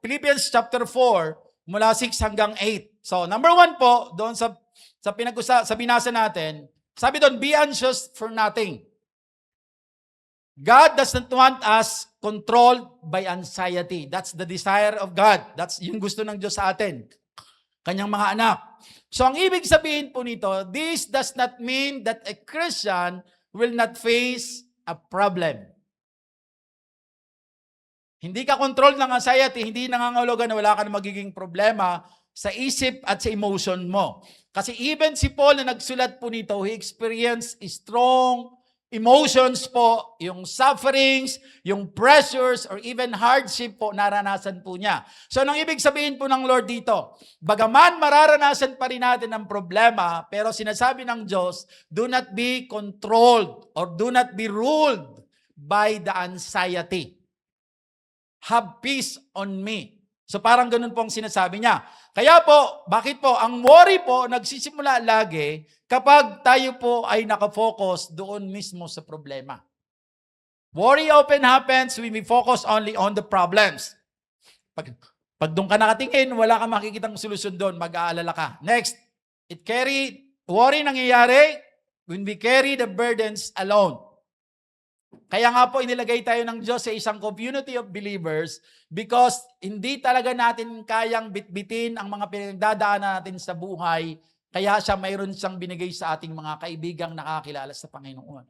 Philippians chapter 4, mula 6 hanggang 8. So, number 1 po, doon sa binasa natin, sabi doon, be anxious for nothing. God does not want us controlled by anxiety. That's the desire of God. That's yung gusto ng Diyos sa atin. Kanyang mga anak. So ang ibig sabihin po nito, this does not mean that a Christian will not face a problem. Hindi ka controlled ng anxiety, hindi nangangahulugan na wala ka na magiging problema sa isip at sa emotion mo. Kasi even si Paul na nagsulat po nito, he experienced strong emotions po, yung sufferings, yung pressures, or even hardship po, naranasan po niya. So, nang ibig sabihin po ng Lord dito, bagaman mararanasan pa rin natin ang problema, pero sinasabi ng Diyos, do not be controlled or do not be ruled by the anxiety. Have peace on me. So, parang ganun po ang sinasabi niya. Kaya po, bakit po? Ang worry po, nagsisimula lagi kapag tayo po ay nakafocus doon mismo sa problema. Worry often happens when we focus only on the problems. Pag doon ka nakatingin, wala kang makikitang solusyon doon, mag-aalala ka. Next, worry nangyayari when we carry the burdens alone. Kaya nga po inilagay tayo ng Diyos sa isang community of believers because hindi talaga natin kayang bitbitin ang mga pinagdadaanan natin sa buhay. Kaya mayroon siyang binigay sa ating mga kaibigang nakakilala sa Panginoon.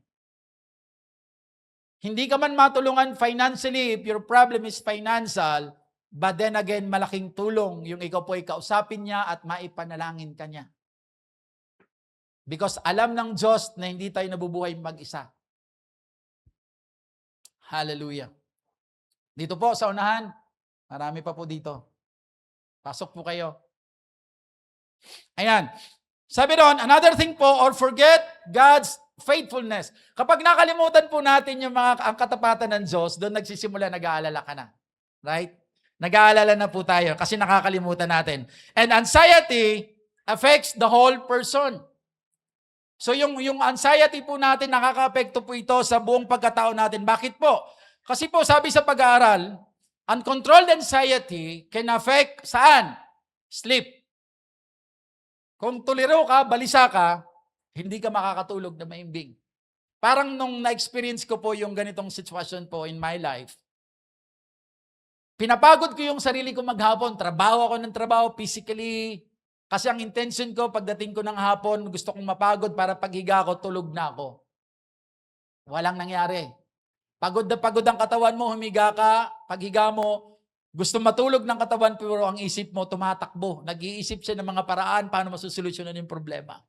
Hindi ka man matulungan financially if your problem is financial, but then again, malaking tulong yung ikaw po ay kausapin niya at maipanalangin ka niya. Because alam ng Diyos na hindi tayo nabubuhay mag-isa. Hallelujah. Dito po sa unahan, marami pa po dito. Pasok po kayo. Ayan. Sabi doon, another thing po, or forget God's faithfulness. Kapag nakalimutan po natin ang katapatan ng Diyos, doon nagsisimula, nag-aalala ka na. Right? Nag-aalala na po tayo kasi nakakalimutan natin. And anxiety affects the whole person. So yung anxiety po natin, nakaka-apekto po ito sa buong pagkatao natin. Bakit po? Kasi po sabi sa pag-aaral, uncontrolled anxiety can affect saan? Sleep. Kung tuliro ka, balisa ka, hindi ka makakatulog na maimbing. Parang nung na-experience ko po yung ganitong sitwasyon po in my life, pinapagod ko yung sarili ko maghapon, trabaho ako ng trabaho physically, kasi ang intention ko, pagdating ko ng hapon, gusto kong mapagod para paghiga ko, tulog na ako. Walang nangyari. Pagod na pagod ang katawan mo, humiga ka, paghiga mo, gusto matulog ng katawan, pero ang isip mo tumatakbo. Nag-iisip siya ng mga paraan paano masusolusyonan yung problema.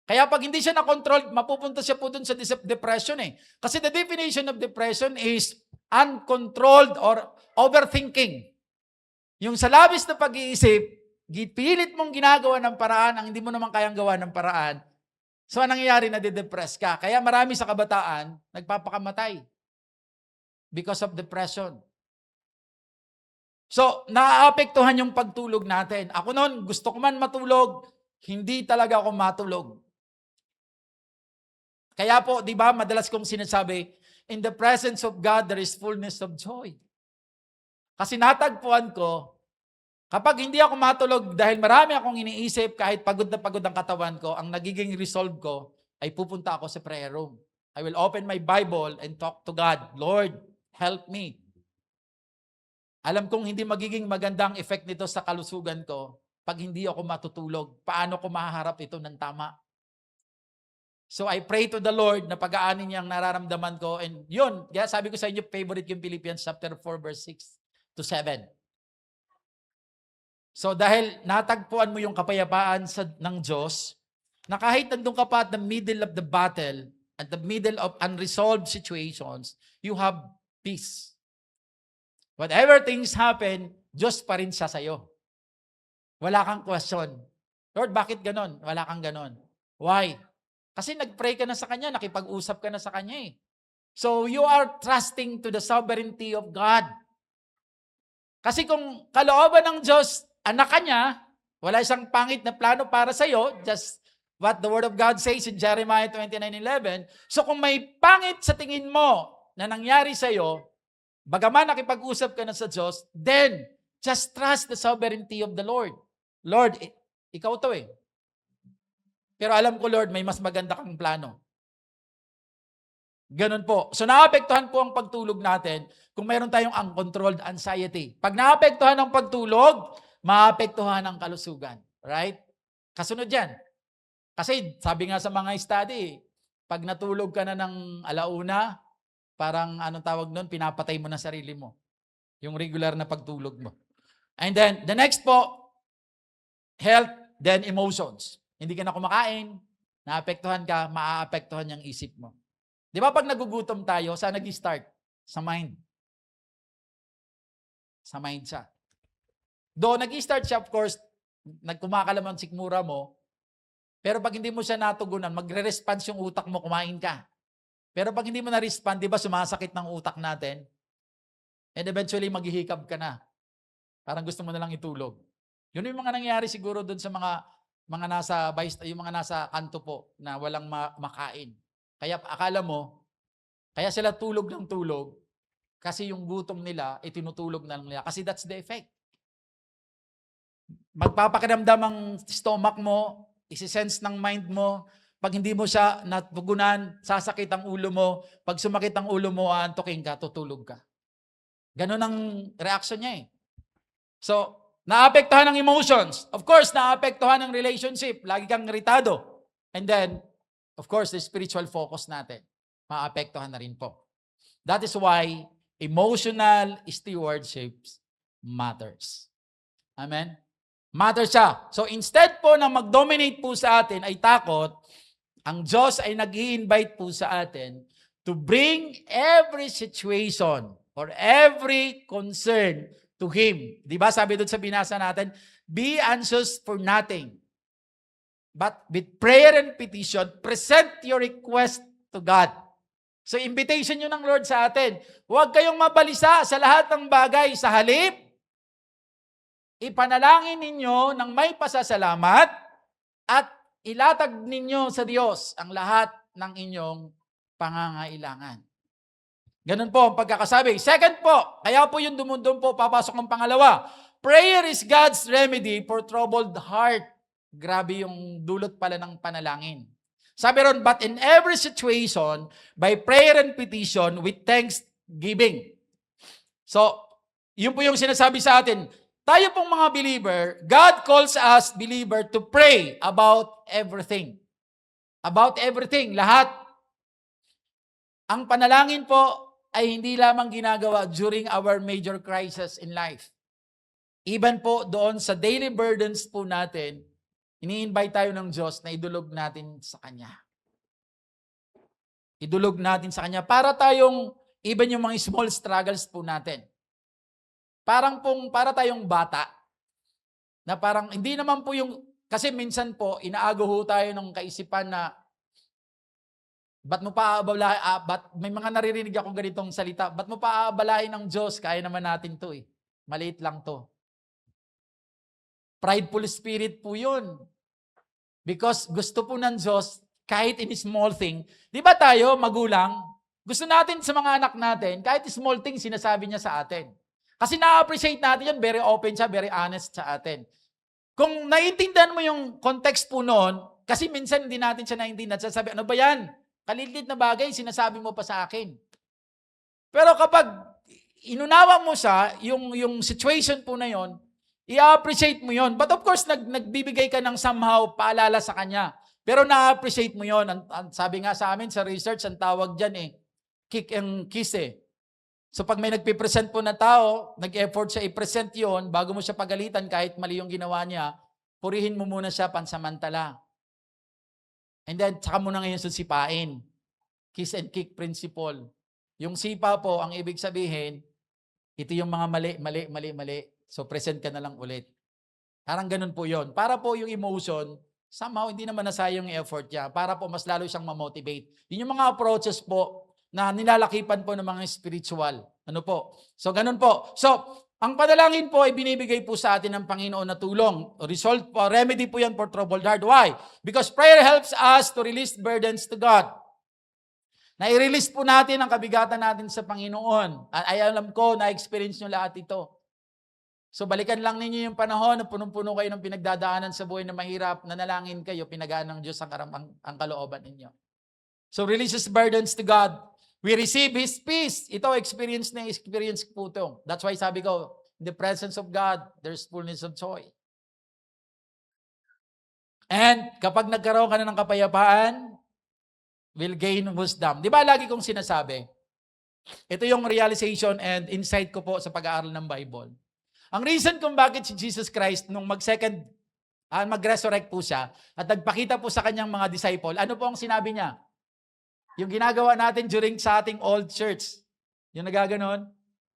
Kaya pag hindi siya na-control, mapupunta siya po dun sa depression eh. Kasi the definition of depression is uncontrolled or overthinking. Yung sa labis na pag-iisip, pilit mong ginagawa ng paraan ang hindi mo naman kayang gawa ng paraan. So, anong nangyayari? Nade-depress ka. Kaya marami sa kabataan, nagpapakamatay because of depression. So, naaapektuhan yung pagtulog natin. Ako noon, gusto ko man matulog, hindi talaga ako matulog. Kaya po, di ba, madalas kong sinasabi, in the presence of God, there is fullness of joy. Kasi natagpuan ko, kapag hindi ako matulog dahil marami akong iniisip, kahit pagod na pagod ang katawan ko, ang nagiging resolve ko ay pupunta ako sa prayer room. I will open my Bible and talk to God. Lord, help me. Alam kong hindi magiging magandang effect nito sa kalusugan ko, pag hindi ako matutulog? Paano ko mahaharap ito ng tama? So I pray to the Lord na pag-aanin niya ang nararamdaman ko. And yun, kaya sabi ko sa inyo, favorite yung Philippians chapter 4 verse 6 to 7. So dahil natagpuan mo yung kapayapaan ng Diyos, na kahit nandun ka pa at the middle of the battle, at the middle of unresolved situations, you have peace. Whatever things happen, Diyos pa rin siya sa'yo. Wala kang question. Lord, bakit ganon? Wala kang ganon. Why? Kasi nag-pray ka na sa Kanya, nakipag-usap ka na sa Kanya eh. So you are trusting to the sovereignty of God. Kasi kung kalooban ng Diyos, anak ka niya, wala isang pangit na plano para sa'yo, just what the Word of God says in Jeremiah 29:11. So kung may pangit sa tingin mo na nangyari sa'yo, bagaman nakipag-usap ka na sa Diyos, then just trust the sovereignty of the Lord. Lord, ikaw to eh. Pero alam ko, Lord, may mas maganda kang plano. Ganun po. So naapektuhan po ang pagtulog natin kung mayroon tayong uncontrolled anxiety. Pag naapektuhan ang pagtulog, maapektuhan ang kalusugan. Right? Kasunod yan. Kasi sabi nga sa mga study, pag natulog ka na ng alauna, parang anong tawag nun, pinapatay mo na sarili mo. Yung regular na pagtulog mo. And then, the next po, health, then emotions. Hindi ka na kumakain, naapektuhan ka, maaapektuhan yung isip mo. Di ba pag nagugutom tayo, saan nag-start? Sa mind. Sa mind siya. Though nag-start siya, of course, nagkumakalaman ang sikmura mo, pero pag hindi mo siya natugunan, magre-response yung utak mo, kumain ka. Pero pag hindi mo na-respond, di ba sumasakit ng utak natin? And eventually, maghihikab ka na. Parang gusto mo na lang itulog. Yun yung mga nangyayari siguro doon sa mga nasa kanto po na walang makain. Kaya akala mo, kaya sila tulog ng tulog kasi yung gutom nila, itinutulog na lang nila. Kasi that's the effect. Magpapakiramdam ang stomach mo, isi-sense ng mind mo, pag hindi mo siya natugunan, sasakit ang ulo mo, pag sumakit ang ulo mo, aantokin ka, tutulog ka. Ganon ang reaction niya eh. So, naapektuhan ng emotions. Of course, naapektuhan ng relationship. Lagi kang iritado. And then, of course, the spiritual focus natin. Maapektuhan na rin po. That is why emotional stewardship matters. Amen? Matters siya. So instead po na mag-dominate po sa atin ay takot, ang Diyos ay nag-i-invite po sa atin to bring every situation or every concern to Him. Di ba sabi doon sa binasa natin, be anxious for nothing, but with prayer and petition, present your request to God. So invitation yun ng Lord sa atin. Huwag kayong mabalisa sa lahat ng bagay. Sa halip, ipanalangin ninyo ng may pasasalamat at ilatag ninyo sa Diyos ang lahat ng inyong pangangailangan. Ganun po ang pagkakasabi. Second po, kaya po yung dumundun po, papasok ng pangalawa. Prayer is God's remedy for troubled heart. Grabe yung dulot pala ng panalangin. Sabi ron, but in every situation, by prayer and petition, with thanksgiving. So, yun po yung sinasabi sa atin. Tayo pong mga believer, God calls us believer to pray about everything. About everything, lahat. Ang panalangin po ay hindi lamang ginagawa during our major crisis in life. Even po doon sa daily burdens po natin, ini-invite tayo ng Diyos na idulog natin sa Kanya. Idulog natin sa Kanya para tayong, even yung mga small struggles po natin. Para tayong bata, na parang, hindi naman po yung, kasi minsan po, inaago ho tayo ng kaisipan na, ba't mo pa aabalahin, may mga naririnig akong ganitong salita, ba't mo pa aabalahin ng Diyos? Kaya naman natin to eh. Maliit lang to. Prideful spirit po yun. Because gusto po ng Diyos, kahit in small thing, di ba tayo, magulang, gusto natin sa mga anak natin, kahit small thing, sinasabi niya sa atin. Kasi na-appreciate natin yan, very open siya, very honest sa atin. Kung naiintindihan mo yung context po noon, kasi minsan hindi natin siya naiintindihan, sasabi, ano ba yan? Kalilit na bagay, sinasabi mo pa sa akin. Pero kapag inunawa mo siya, yung situation po na yon, I-appreciate mo yon. But of course, nagbibigay ka ng somehow paalala sa kanya. Pero na-appreciate mo yon. Sabi nga sa amin sa research, ang tawag dyan kick and kiss So pag may nagpipresent po na tao, nag-effort siya i-present yon, bago mo siya pagalitan kahit mali yung ginawa niya, purihin mo muna siya pansamantala. And then, saka mo na ngayon sipain. Kiss and kick principle. Yung sipa po, ang ibig sabihin, ito yung mga mali. So, present ka na lang ulit. Parang ganun po yon. Para po yung emotion, somehow, hindi naman nasayang yung effort niya. Para po mas lalo siyang ma-motivate. Yun yung mga approaches po na nilalakipan po ng mga spiritual. Ano po? So, ganun po. So, ang panalangin po ay binibigay po sa atin ng Panginoon na tulong. Result po, remedy po yan for troubled heart. Why? Because prayer helps us to release burdens to God. Na-release po natin ang kabigatan natin sa Panginoon. Ay alam ko, na-experience nyo lahat ito. So balikan lang ninyo yung panahon na punong-puno kayo ng pinagdadaanan sa buhay na mahirap, nanalangin kayo, pinagaan ng Diyos ang kalooban ninyo. So releases burdens to God. We receive His peace. Ito, experience po ito. That's why sabi ko, in the presence of God, there's fullness of joy. And kapag nagkaroon ka na ng kapayapaan, will gain wisdom. Di ba lagi kong sinasabi? Ito yung realization and insight ko po sa pag-aaral ng Bible. Ang reason kung bakit si Jesus Christ, nung mag-resurrect po siya, at nagpakita po sa kanyang mga disciple, ano po ang sinabi niya? Yung ginagawa natin during sa ating old church. Yung nagaganon.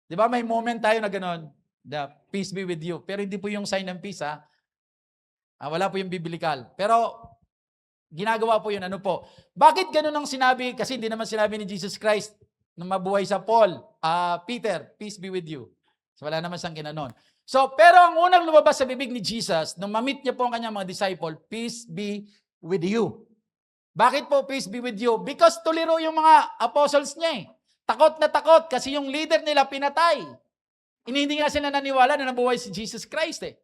Di ba may moment tayo na ganon? The peace be with you. Pero hindi po yung sign ng peace, ha? Wala po yung biblical. Pero, ginagawa po yun. Ano po? Bakit ganon ang sinabi? Kasi hindi naman sinabi ni Jesus Christ nung mabuhay sa Paul, Peter, peace be with you. So, wala naman siyang ginanon. So, pero ang unang lumabas sa bibig ni Jesus, nung ma-meet niya po ang kanyang mga disciple, peace be with you. Bakit po peace be with you? Because tuliro yung mga apostles niya . Takot na takot kasi yung leader nila pinatay. Hindi nga sila naniwala na nabuhay si Jesus Christ .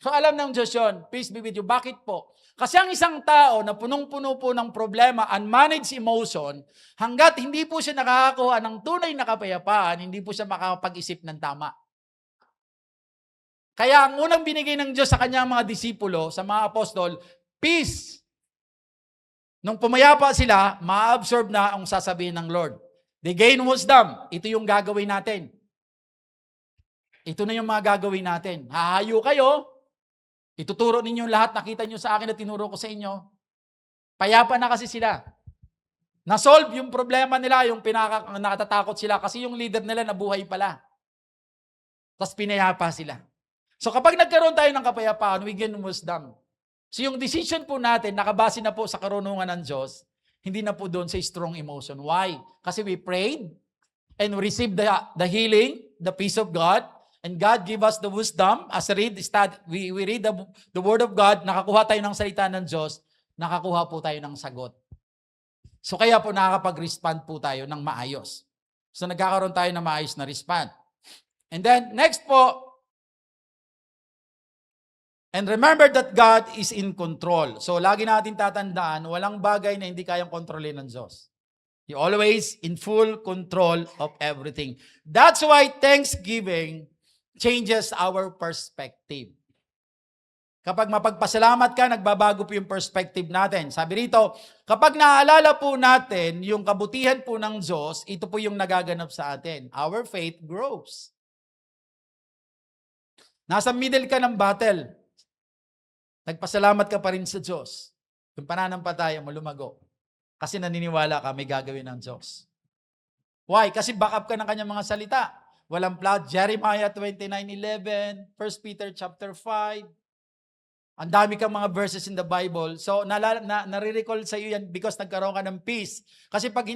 So alam ng Diyos yun, peace be with you. Bakit po? Kasi ang isang tao na punong-puno po ng problema, unmanaged emotion, hanggat hindi po siya nakakakuha ng tunay na kapayapaan, hindi po siya makakapag-isip ng tama. Kaya ang unang binigay ng Diyos sa kanyang mga disipulo, sa mga apostol, peace. Nung pumayapa sila, ma-absorb na ang sasabihin ng Lord. They gain wisdom. Ito yung gagawin natin. Ito na yung mga gagawin natin. Hahayo kayo. Ituturo ninyo lahat. Nakita nyo sa akin na tinuro ko sa inyo. Payapa na kasi sila. Na-solve yung problema nila, yung nakatatakot sila kasi yung leader nila nabuhay pala. Tapos pinayapa sila. So kapag nagkaroon tayo ng kapayapaan, we gain wisdom. So yung decision po natin, nakabase na po sa karunungan ng Diyos, hindi na po doon sa strong emotion. Why? Kasi we prayed and we received the healing, the peace of God, and God give us the wisdom. As we read the Word of God, nakakuha tayo ng salita ng Diyos, nakakuha po tayo ng sagot. So kaya po nakakapag-respond po tayo ng maayos. So nagkakaroon tayo ng maayos na respond. And then next po, and remember that God is in control. So, lagi natin tatandaan, walang bagay na hindi kayang kontrolin ng Diyos. He always in full control of everything. That's why Thanksgiving changes our perspective. Kapag mapagpasalamat ka, nagbabago po yung perspective natin. Sabi rito, kapag naaalala po natin yung kabutihan po ng Diyos, ito po yung nagaganap sa atin. Our faith grows. Nasa middle ka ng battle. Nagpasalamat ka pa rin sa Diyos. Yung pananampalataya mo lumago. Kasi naniniwala ka, may gagawin ng Diyos. Why? Kasi back up ka ng kanyang mga salita. Walang plot. Jeremiah 29:11, 1 Peter chapter 5. Ang dami kang mga verses in the Bible. So, nare-recall sa iyo yan because nagkaroon ka ng peace. Kasi pag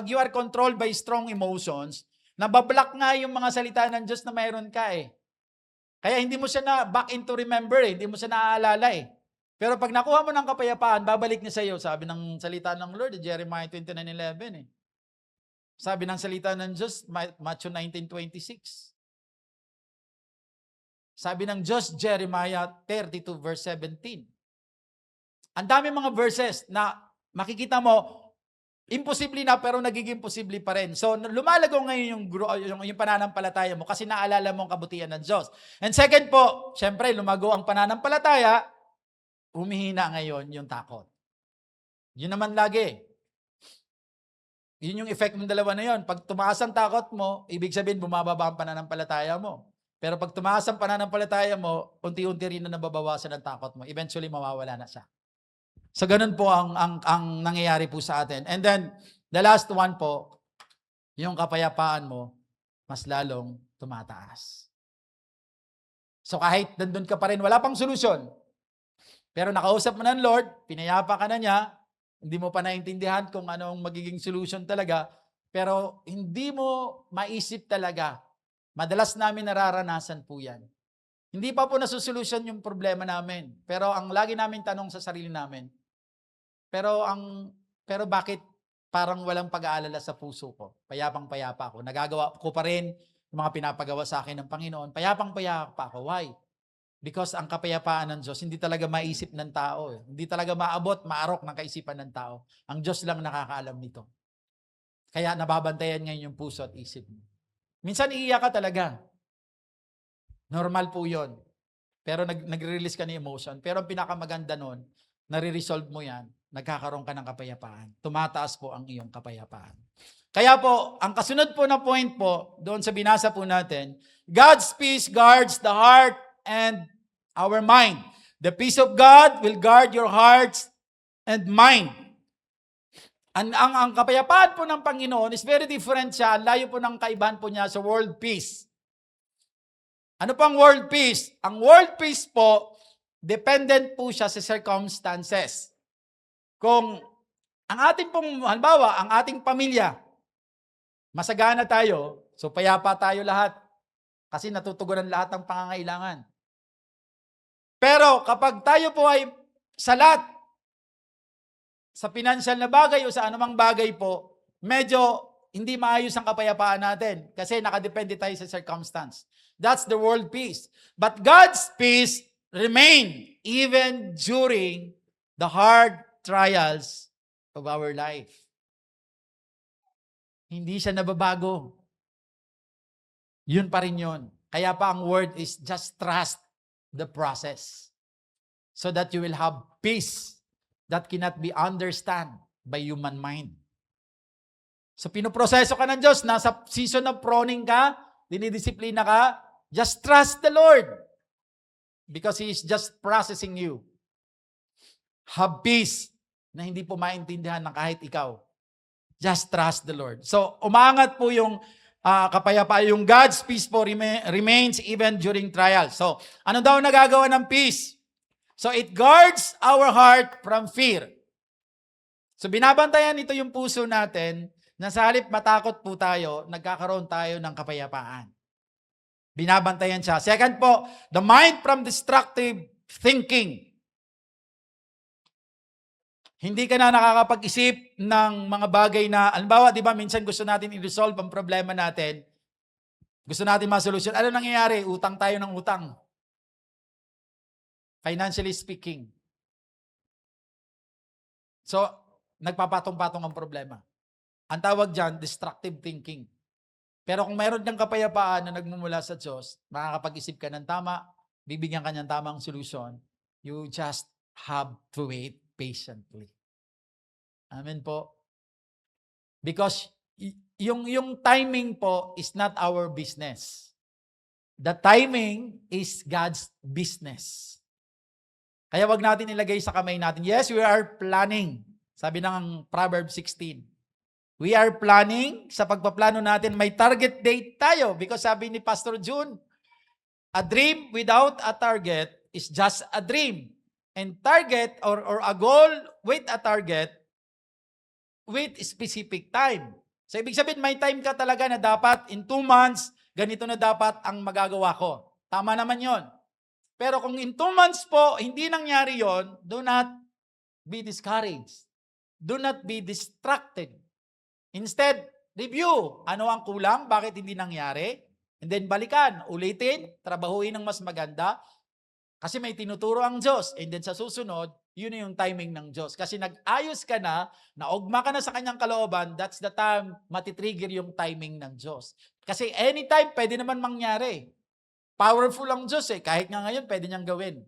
you are controlled by strong emotions, nabablock nga yung mga salita ng Diyos na mayroon ka . Kaya hindi mo siya na back into remember hindi mo siya naaalala . Pero pag nakuha mo ng kapayapaan, babalik niya sa iyo. Sabi ng salita ng Lord, Jeremiah 29:11 . Sabi ng salita ng Diyos, Matthew 19:26. Sabi ng Diyos, Jeremiah 32 verse 17. Ang dami mga verses na makikita mo, Imposible na pero nagiging posible pa rin. So lumalago ngayon yung pananampalataya mo kasi naalala mo ang kabutihan ng Diyos. And second po, syempre lumago ang pananampalataya, humihina ngayon yung takot. Yun naman lagi. Yun yung effect ng dalawa na yun. Pag tumaas ang takot mo, ibig sabihin bumababa ang pananampalataya mo. Pero pag tumaas ang pananampalataya mo, unti-unti rin na nababawasan ang takot mo. Eventually mawawala na siya. So ganun po ang nangyayari po sa atin. And then, the last one po, yung kapayapaan mo, mas lalong tumataas. So kahit nandun ka pa rin, wala pang solusyon. Pero nakausap mo ng Lord, pinayapa ka na niya, hindi mo pa naintindihan kung anong magiging solution talaga, pero hindi mo maisip talaga. Madalas namin nararanasan po yan. Hindi pa po nasusolusyon yung problema namin. Pero ang lagi namin tanong sa sarili namin, pero bakit parang walang pag-aalala sa puso ko? Payapang-payapa ako. Nagagawa ko pa rin yung mga pinapagawa sa akin ng Panginoon. Payapang-payapa ako. Why? Because ang kapayapaan ng Diyos, hindi talaga maisip ng tao. Hindi talaga maabot, maarok ng kaisipan ng tao. Ang Diyos lang nakakaalam nito. Kaya nababantayan ngayon yung puso at isip mo. Minsan iiyak ka talaga. Normal po yun. Pero nagre-release ka ng emotion. Pero ang pinakamaganda nun, nare-resolve mo yan, nagkakaroon ka ng kapayapaan. Tumataas po ang iyong kapayapaan. Kaya po, ang kasunod po na point po, doon sa binasa po natin, God's peace guards the heart and our mind. The peace of God will guard your hearts and mind. Ang kapayapaan po ng Panginoon is very different siya. Ang layo po ng kaibahan po niya sa world peace. Ano po ang world peace? Ang world peace po, dependent po siya sa circumstances. Kung ang ating pong, halimbawa, ang ating pamilya, masagana tayo, so payapa tayo lahat. Kasi natutugunan lahat ng pangangailangan. Pero kapag tayo po ay salat sa financial na bagay o sa anumang bagay po, medyo hindi maayos ang kapayapaan natin kasi nakadepende tayo sa circumstance. That's the world peace. But God's peace remain even during the hard trials of our life. Hindi siya nababago. Yun pa rin yun. Kaya pa ang word is just trust the process so that you will have peace that cannot be understand by human mind. So pinoproseso ka ng Diyos, nasa season of pruning ka, dinidisiplina ka, just trust the Lord because He is just processing you. Have peace na hindi po maintindihan ng kahit ikaw. Just trust the Lord. So umangat po yung kapayapaan, yung God's peace po remains even during trials. So ano daw nagagawa ng peace? So it guards our heart from fear. So binabantayan ito yung puso natin na sa halip matakot po tayo, nagkakaroon tayo ng kapayapaan. Binabantayan siya. Second po, the mind from destructive thinking. Hindi ka na nakakapag-isip ng mga bagay na, halimbawa, di ba, minsan gusto natin i-resolve ang problema natin. Gusto natin ma-solution. Ano nangyayari? Utang tayo ng utang. Financially speaking. So, nagpapatong-patong ang problema. Ang tawag dyan, destructive thinking. Pero kung mayroon kang kapayapaan na nagmumula sa Diyos, makakapag-isip ka ng tama, bibigyan ka ng tamang solusyon, you just have to wait patiently. Amen po. Because yung timing po is not our business. The timing is God's business. Kaya wag natin ilagay sa kamay natin. Yes, we are planning. Sabi ng Proverbs 16. We are planning. Sa pagpaplano natin, may target date tayo. Because sabi ni Pastor June, a dream without a target is just a dream. And target or a goal with a target with specific time. So ibig sabihin, may time ka talaga na dapat in 2 months, ganito na dapat ang magagawa ko. Tama naman yon. Pero kung in 2 months po, hindi nangyari yon, do not be discouraged. Do not be distracted. Instead, review. Ano ang kulang? Bakit hindi nangyari? And then balikan, ulitin, trabahuin ng mas maganda. Kasi may tinuturo ang Diyos. And then sa susunod, yun na yung timing ng Diyos. Kasi nag-ayos ka na, naugma ka na sa kanyang kalooban, that's the time matitrigger yung timing ng Diyos. Kasi anytime, pwede naman mangyari. Powerful ang Diyos kahit nga ngayon, pwede niyang gawin.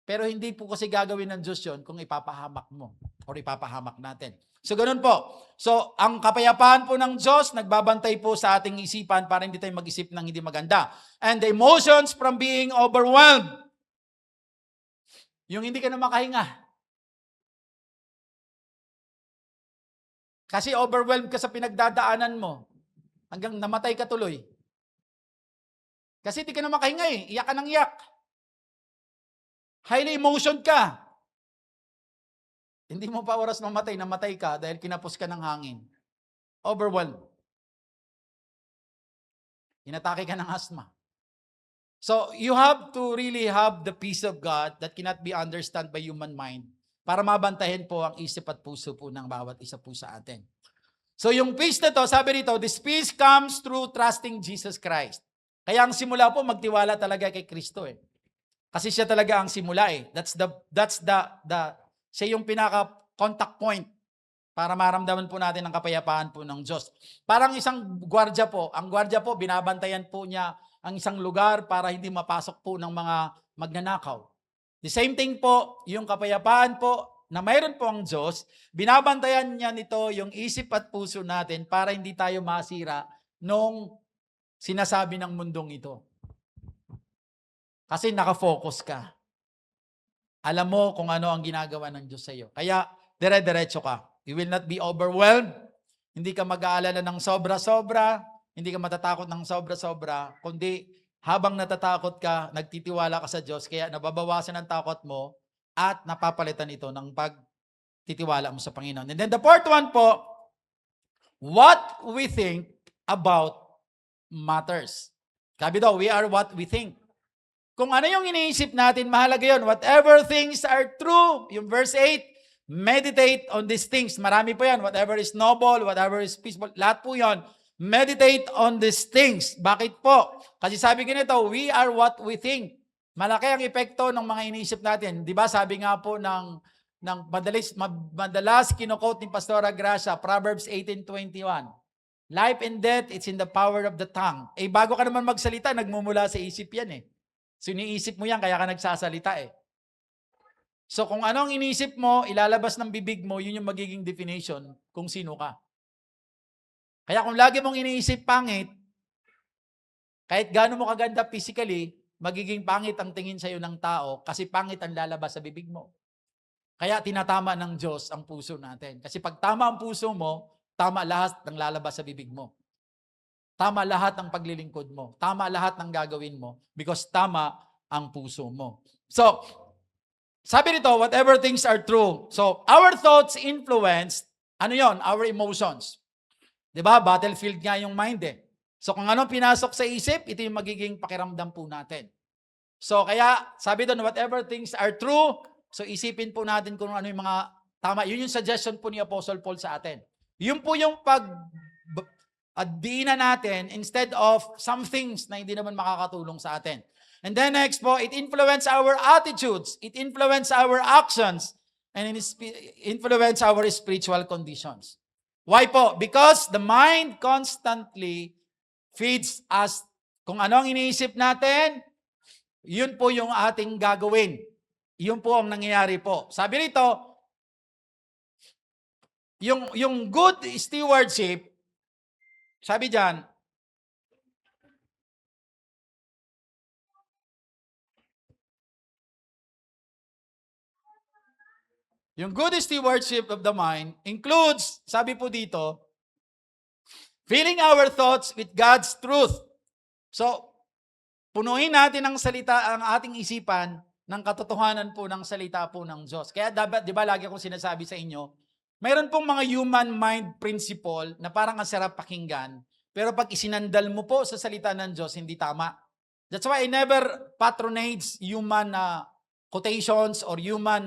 Pero hindi po kasi gagawin ng Diyos yun kung ipapahamak mo or ipapahamak natin. So, ganun po. So, ang kapayapaan po ng Diyos, nagbabantay po sa ating isipan para hindi tayo mag-isip ng hindi maganda. And the emotions from being overwhelmed. Yung hindi ka na makahinga. Kasi overwhelmed ka sa pinagdadaanan mo. Hanggang namatay ka tuloy. Kasi hindi ka na makahinga Iyak ka ng iyak. Highly emotion ka. Hindi mo pa oras mamatay, namatay ka dahil kinapos ka ng hangin. Overwhelmed. Inatake ka ng asthma. So, you have to really have the peace of God that cannot be understood by human mind para mabantayan po ang isip at puso po ng bawat isa po sa atin. So, yung peace na to, sabi rito, this peace comes through trusting Jesus Christ. Kaya ang simula po, magtiwala talaga kay Kristo Kasi siya talaga ang simula siya yung pinaka-contact point para maramdaman po natin ang kapayapaan po ng Diyos. Parang isang gwardiya po, ang gwardiya po, binabantayan po niya ang isang lugar para hindi mapasok po ng mga magnanakaw. The same thing po, yung kapayapaan po na mayroon po ang Diyos, binabantayan niya nito yung isip at puso natin para hindi tayo masira nung sinasabi ng mundong ito. Kasi nakafocus ka. Alam mo kung ano ang ginagawa ng Diyos sa iyo. Kaya, dire-diretso ka. You will not be overwhelmed. Hindi ka mag-aalala ng sobra-sobra. Hindi ka matatakot ng sobra-sobra. Kundi, habang natatakot ka, nagtitiwala ka sa Diyos. Kaya nababawasan ang takot mo at napapalitan ito ng pagtitiwala mo sa Panginoon. And then the fourth one po, what we think about matters. Sabi daw, we are what we think. Kung ano yung iniisip natin, mahalaga yun. Whatever things are true, yung verse 8, meditate on these things. Marami po yan. Whatever is noble, whatever is peaceful, lahat po yan. Meditate on these things. Bakit po? Kasi sabi ko nito, we are what we think. Malaki ang epekto ng mga iniisip natin. Di ba sabi nga po ng madalas kinukot ni Pastora Gracia, Proverbs 18:21. Life and death, it's in the power of the tongue. Bago ka naman magsalita, nagmumula sa isip yan So, iniisip mo yan, kaya ka nagsasalita So, kung ano ang iniisip mo, ilalabas ng bibig mo, yun yung magiging definition kung sino ka. Kaya kung lagi mong iniisip pangit, kahit gaano mo kaganda physically, magiging pangit ang tingin sa'yo ng tao kasi pangit ang lalabas sa bibig mo. Kaya tinatama ng Diyos ang puso natin. Kasi pag tama ang puso mo, tama lahat ng lalabas sa bibig mo. Tama lahat ng paglilingkod mo. Tama lahat ng gagawin mo because tama ang puso mo. So, sabi nito, whatever things are true. So, our thoughts influence, our emotions. Diba? Battlefield nga yung mind So, kung anong pinasok sa isip, ito yung magiging pakiramdam po natin. So, kaya, sabi doon, whatever things are true, so isipin po natin kung ano yung mga tama. Yun yung suggestion po ni Apostle Paul sa atin. Yun po yung diinan natin instead of some things na hindi naman makakatulong sa atin. And then next po, it influence our attitudes, it influence our actions, and it influence our spiritual conditions. Why po? Because the mind constantly feeds us. Kung ano ang iniisip natin, yun po yung ating gagawin. Yun po ang nangyayari po. Sabi rito, yung good stewardship, sabi dyan, yung good stewardship of the mind includes, sabi po dito, filling our thoughts with God's truth. So, punuin natin ang ating isipan ng katotohanan po ng salita po ng Diyos. Kaya dapat, di ba lagi akong sinasabi sa inyo, mayroon pong mga human mind principle na parang ang sarap pakinggan, pero pag isinandal mo po sa salita ng Diyos, hindi tama. That's why I never patronage human quotations or human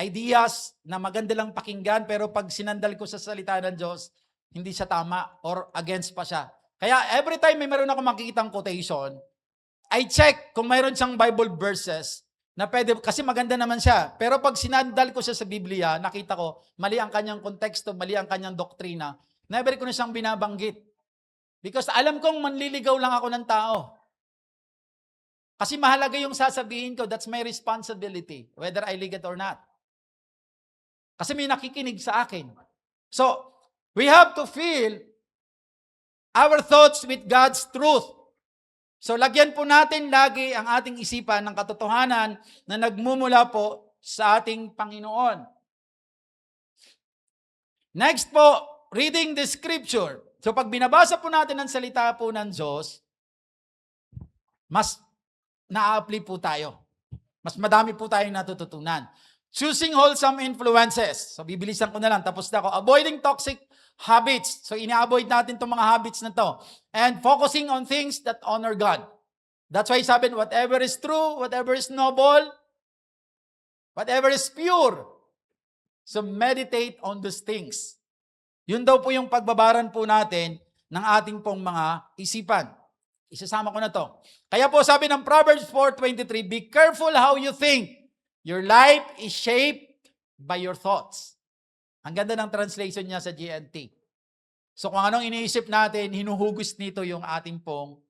ideas na maganda lang pakinggan, pero pag sinandal ko sa salita ng Diyos, hindi siya tama or against pa siya. Kaya every time may meron ako makikitang quotation, I check kung mayroon siyang Bible verses na pwede, kasi maganda naman siya. Pero pag sinandal ko siya sa Biblia, nakita ko, mali ang kanyang konteksto, mali ang kanyang doktrina, never ko na siyang binabanggit. Because alam kong manliligaw lang ako ng tao. Kasi mahalaga yung sasabihin ko, that's my responsibility, whether I live it or not. Kasi may nakikinig sa akin. So, we have to fill our thoughts with God's truth. So, lagyan po natin lagi ang ating isipan ng katotohanan na nagmumula po sa ating Panginoon. Next po, reading the scripture. So, pag binabasa po natin ang salita po ng Diyos, mas na-apply po tayo. Mas madami po tayong natututunan. Choosing wholesome influences. So, bibilisan ko na lang. Tapos na ako. Avoiding toxic habits. So, ina-avoid natin itong mga habits na to. And focusing on things that honor God. That's why sabi, whatever is true, whatever is noble, whatever is pure. So, meditate on those things. Yun daw po yung pagbabaran po natin ng ating pong mga isipan. Isasama ko na to. Kaya po sabi ng Proverbs 4:23, be careful how you think. Your life is shaped by your thoughts. Ang ganda ng translation niya sa GNT. So kung anong iniisip natin, hinuhugis nito yung ating pong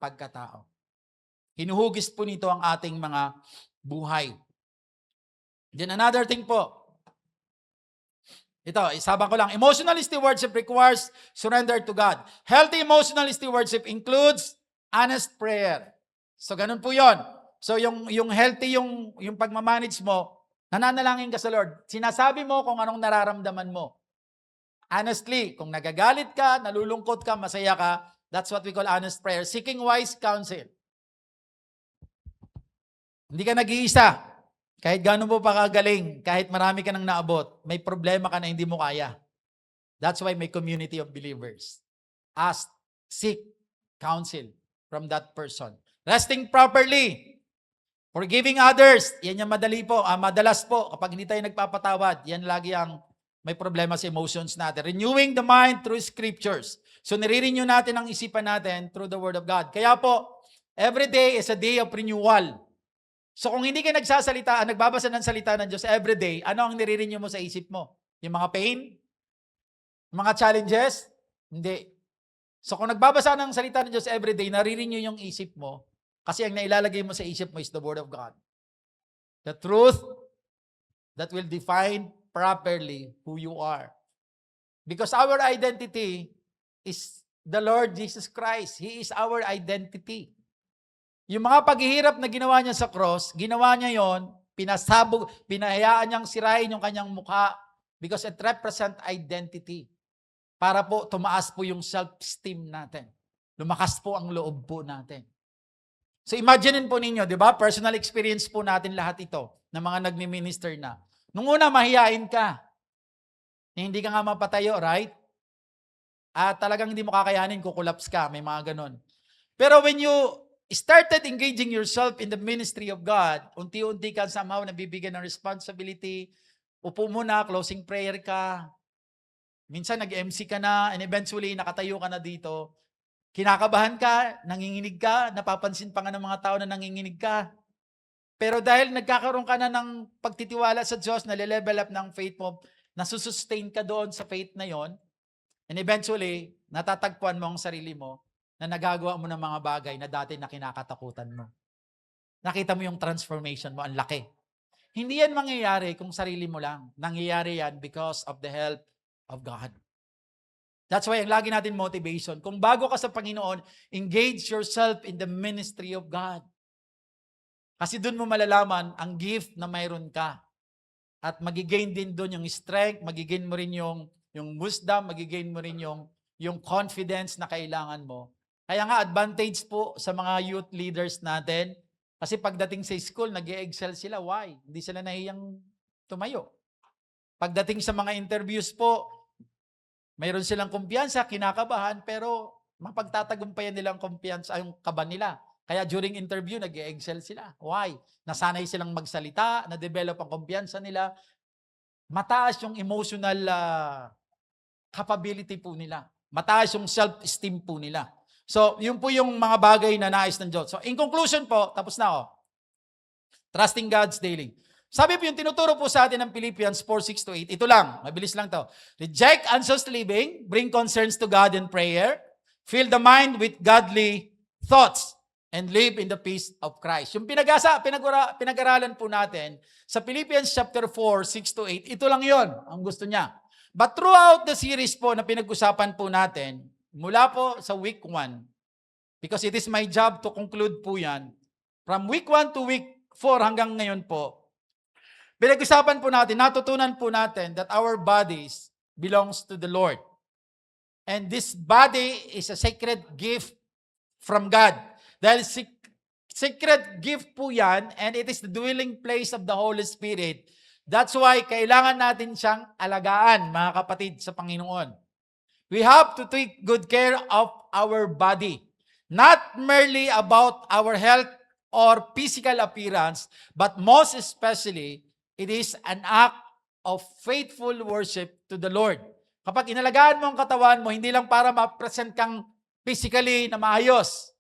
pagkatao. Hinuhugis po nito ang ating mga buhay. Then another thing po. Ito, isabang ko lang. Emotional stewardship requires surrender to God. Healthy emotional stewardship includes honest prayer. So ganun po yon. So yung healthy, yung pagmamanage mo, nananalangin ka sa Lord. Sinasabi mo kung anong nararamdaman mo. Honestly, kung nagagalit ka, nalulungkot ka, masaya ka, that's what we call honest prayer. Seeking wise counsel. Hindi ka nag-iisa. Kahit gano'n po pa kagaling, kahit marami ka nang naabot, may problema ka na hindi mo kaya. That's why may community of believers. Ask, seek counsel from that person. Resting properly. Forgiving others. Yan yung madali po. Madalas po, kapag hindi tayo nagpapatawad, yan lagi ang may problema sa emotions natin. Renewing the mind through scriptures. So nire-renew natin ang isipan natin through the Word of God. Kaya po, every day is a day of renewal. So kung hindi ka nagsasalita, nagbabasa ng salita ng Diyos every day, ano ang nire-renew mo sa isip mo? Yung mga pain? Mga challenges? Hindi. So kung nagbabasa ng salita ng Diyos every day, nare-renew yung isip mo kasi ang nailalagay mo sa isip mo is the Word of God. The truth that will define properly who you are. Because our identity is the Lord Jesus Christ. He is our identity. Yung mga paghihirap na ginawa niya sa cross, ginawa niya yon, pinahayaan niyang sirain yung kanyang mukha because it represents identity. Para po tumaas po yung self-esteem natin. Lumakas po ang loob po natin. So imaginein po ninyo, di ba? Personal experience po natin lahat ito ng mga nagmi-minister na. Nung una, mahihain ka. Hindi ka nga mapatayo, right? At talagang hindi mo kakayanin, kukulaps ka, may mga ganon. Pero when you started engaging yourself in the ministry of God, unti-unti ka somehow nabibigyan ng responsibility, upo muna, closing prayer ka, minsan nag-MC ka na, and eventually nakatayo ka na dito, kinakabahan ka, nanginginig ka, napapansin pa nga ng mga tao na nanginginig ka. Pero dahil nagkakaroon ka na ng pagtitiwala sa Diyos, nale-level up ng faith mo, nasusustain ka doon sa faith na yon, and eventually, natatagpuan mo ang sarili mo na nagagawa mo ng mga bagay na dati na kinakatakutan mo. Nakita mo yung transformation mo, ang laki. Hindi yan mangyayari kung sarili mo lang. Nangyayari yan because of the help of God. That's why ang lagi natin motivation. Kung bago ka sa Panginoon, engage yourself in the ministry of God. Kasi doon mo malalaman ang gift na mayroon ka. At magigain din doon yung strength, magigain mo rin yung wisdom, magigain mo rin yung confidence na kailangan mo. Kaya nga advantage po sa mga youth leaders natin. Kasi pagdating sa school, nag-e-excel sila. Why? Hindi sila nahiyang tumayo. Pagdating sa mga interviews po, mayroon silang kumpiyansa, kinakabahan, pero mapagtatagumpayan nilang kumpiyansa, yung kaba nila. Kaya during interview, nag-e-excel sila. Why? Nasanay silang magsalita, na-develop ang kumpiyansa nila. Mataas yung emotional capability po nila. Mataas yung self-esteem po nila. So, yun po yung mga bagay na nais ng Diyos. So, in conclusion po, tapos na ako. Trusting God's daily. Sabi po yung tinuturo po sa atin ng Philippians 4:6-8. Ito lang, mabilis lang to. Reject anxious living, bring concerns to God in prayer, fill the mind with godly thoughts, and live in the peace of Christ. Yung pinag-aralan po natin sa Philippians chapter 4:6-8, ito lang yon ang gusto niya. But throughout the series po na pinag-usapan po natin, mula po sa week 1, because it is my job to conclude po yan, from week 1 to week 4 hanggang ngayon po, pinag-usapan po natin, natutunan po natin that our bodies belongs to the Lord. And this body is a sacred gift from God. Dahil secret gift po yan, and it is the dwelling place of the Holy Spirit. That's why kailangan natin siyang alagaan, mga kapatid, sa Panginoon. We have to take good care of our body. Not merely about our health or physical appearance, but most especially, it is an act of faithful worship to the Lord. Kapag inalagaan mo ang katawan mo, hindi lang para ma-present kang physically na maayos,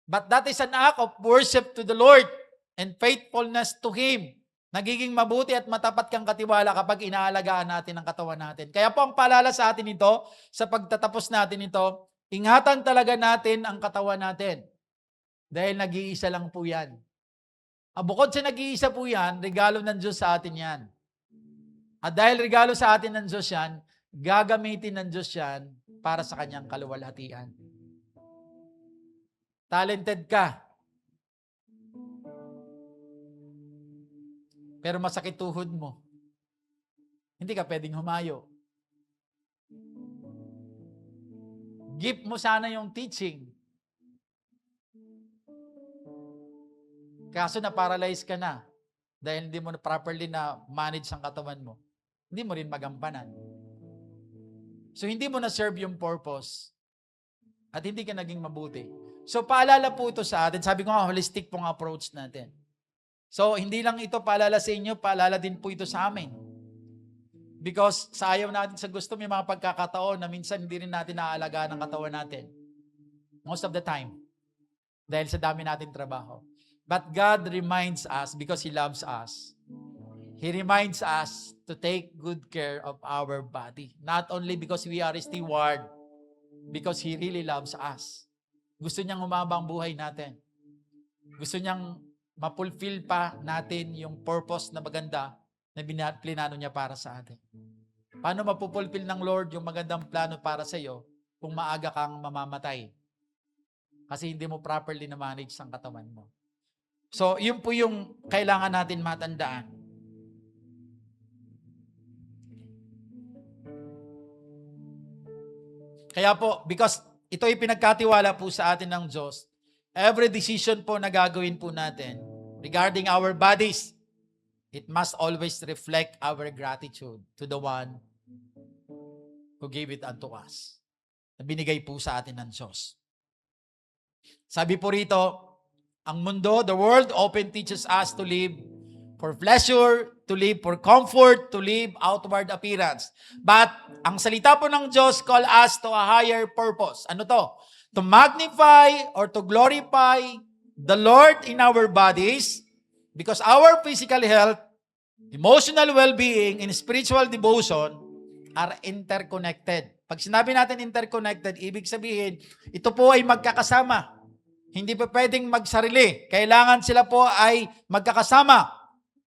but that is an act of worship to the Lord and faithfulness to Him. Nagiging mabuti at matapat kang katiwala kapag inaalagaan natin ang katawan natin. Kaya po ang paalala sa atin ito, sa pagtatapos natin ito, ingatan talaga natin ang katawan natin. Dahil nag-iisa lang po yan. Bukod sa nag-iisa po yan, regalo ng Diyos sa atin yan. At dahil regalo sa atin ng Diyos yan, gagamitin ng Diyos yan para sa kanyang kaluwalhatian. Talented ka. Pero masakit tuhod mo. Hindi ka pwedeng humayo. Gift mo sana yung teaching. Kaso na-paralyze ka na dahil hindi mo properly na manage ang katawan mo. Hindi mo rin magampanan. So hindi mo na-serve yung purpose at hindi ka naging mabuti. So paalala po ito sa atin. Sabi ko nga, holistic pong approach natin. So, hindi lang ito paalala sa inyo, paalala din po ito sa amin. Because sa ayaw natin sa gusto, may mga pagkakataon na minsan hindi rin natin naaalagaan ang katawan natin. Most of the time. Dahil sa dami nating trabaho. But God reminds us because He loves us. He reminds us to take good care of our body. Not only because we are steward, because He really loves us. Gusto niyang humaba ang buhay natin. Gusto niyang mapulfill pa natin yung purpose na maganda na plinano niya para sa atin. Paano mapupulfill ng Lord yung magandang plano para sa iyo kung maaga kang mamamatay? Kasi hindi mo properly na manage ang katawan mo. So, yun po yung kailangan natin matandaan. Kaya po, because ito ay pinagkatiwala po sa atin ng Diyos, every decision po na gagawin po natin regarding our bodies, it must always reflect our gratitude to the one who gave it unto us. Na binigay po sa atin ng Diyos. Sabi po rito, ang mundo, the world often teaches us to live for pleasure, to live for comfort, to live outward appearance. But ang salita po ng Diyos call us to a higher purpose. Ano to? To magnify or to glorify the Lord in our bodies, because our physical health, emotional well-being, and spiritual devotion are interconnected. Pag sinabi natin interconnected, ibig sabihin, ito po ay magkakasama. Hindi pa pwedeng magsarili. Kailangan sila po ay magkakasama.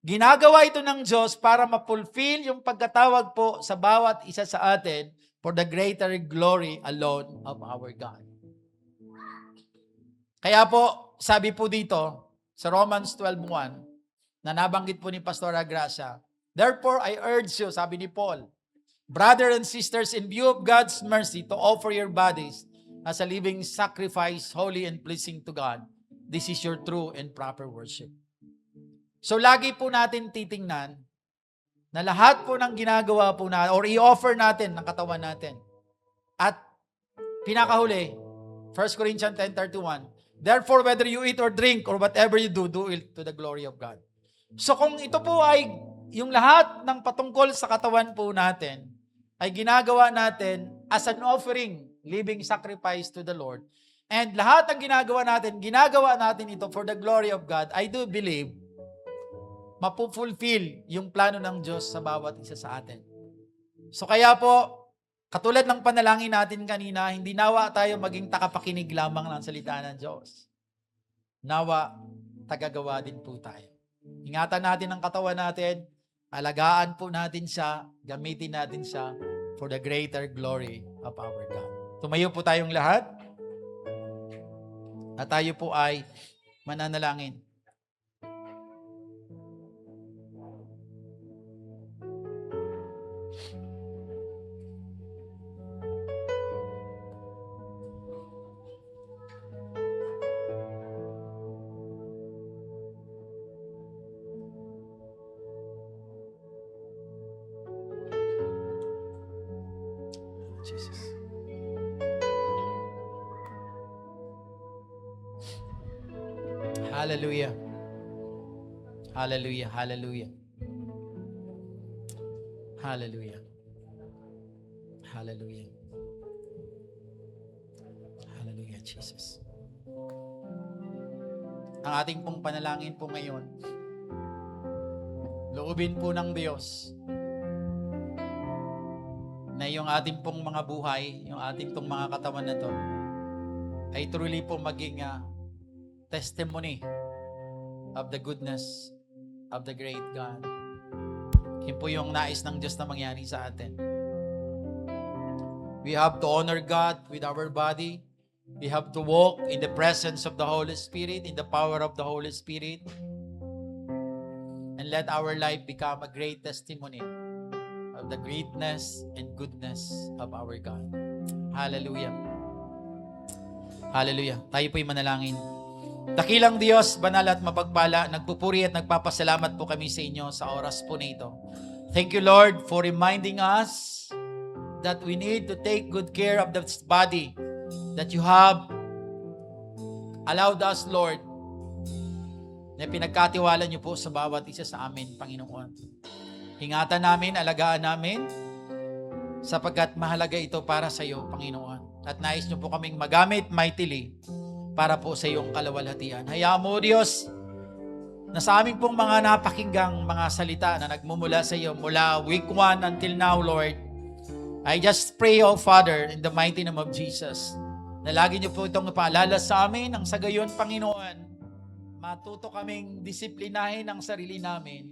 Ginagawa ito ng Diyos para ma-fulfill yung pagkatawag po sa bawat isa sa atin for the greater glory alone of our God. Kaya po, sabi po dito, sa Romans 12:1, na nabanggit po ni Pastor Agracia, therefore, I urge you, sabi ni Paul, brothers and sisters, in view of God's mercy, to offer your bodies as a living sacrifice, holy and pleasing to God. This is your true and proper worship. So, lagi po natin titingnan na lahat po ng ginagawa po natin, or i-offer natin ng katawan natin. At pinakahuli, 1 Corinthians 10:31, therefore, whether you eat or drink or whatever you do, do it to the glory of God. So kung ito po ay yung lahat ng patungkol sa katawan po natin, ay ginagawa natin as an offering, living sacrifice to the Lord. And lahat ng ginagawa natin ito for the glory of God. I do believe mapufulfill yung plano ng Diyos sa bawat isa sa atin. So kaya po, katulad ng panalangin natin kanina, hindi nawa tayo maging takapakinig lamang ng salita ng Diyos. Nawa, tagagawa din po tayo. Ingatan natin ang katawan natin, alagaan po natin siya, gamitin natin siya for the greater glory of our God. Tumayo po tayong lahat at tayo po ay mananalangin. Jesus. Hallelujah. Hallelujah. Hallelujah. Hallelujah. Hallelujah. Hallelujah, Jesus. Ang ating pong panalangin po ngayon, loobin po ng Diyos na yung ating pong mga buhay, yung ating pong mga katawan na to, ay truly po maging testimony of the goodness of the great God. Yun po yung nais ng Diyos na mangyari sa atin. We have to honor God with our body. We have to walk in the presence of the Holy Spirit, in the power of the Holy Spirit. And let our life become a great testimony of the greatness and goodness of our God. Hallelujah. Hallelujah. Tayo po'y manalangin. Dakilang Diyos, banal at mapagpala, nagpupuri at nagpapasalamat po kami sa inyo sa oras po na ito. Thank you, Lord, for reminding us that we need to take good care of this body that you have allowed us, Lord, na pinagkatiwala niyo po sa bawat isa sa amin, Panginoon. Ingatan namin, alagaan namin, sapagkat mahalaga ito para sa iyo, Panginoon. At nais niyo po kaming magamit mightily para po sa iyong kalawalhatian. Hayaan mo, Diyos, na sa aming pong mga napakinggang mga salita na nagmumula sa iyo mula week 1 until now, Lord, I just pray, oh Father, in the mighty name of Jesus, na lagi niyo po itong paalala sa amin, ang sa gayon, Panginoon, matuto kaming disiplinahin ang sarili namin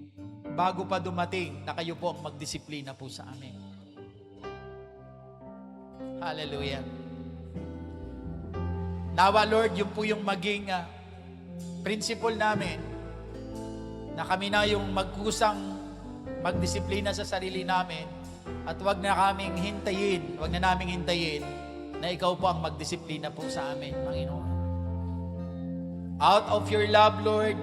bago pa dumating na kayo po ang magdisiplina po sa amin. Hallelujah. Nawa, Lord, yun po yung maging principle namin na kami na yung magkusang magdisiplina sa sarili namin at wag na naming hintayin na ikaw po ang magdisiplina po sa amin, Panginoon. Out of your love, Lord,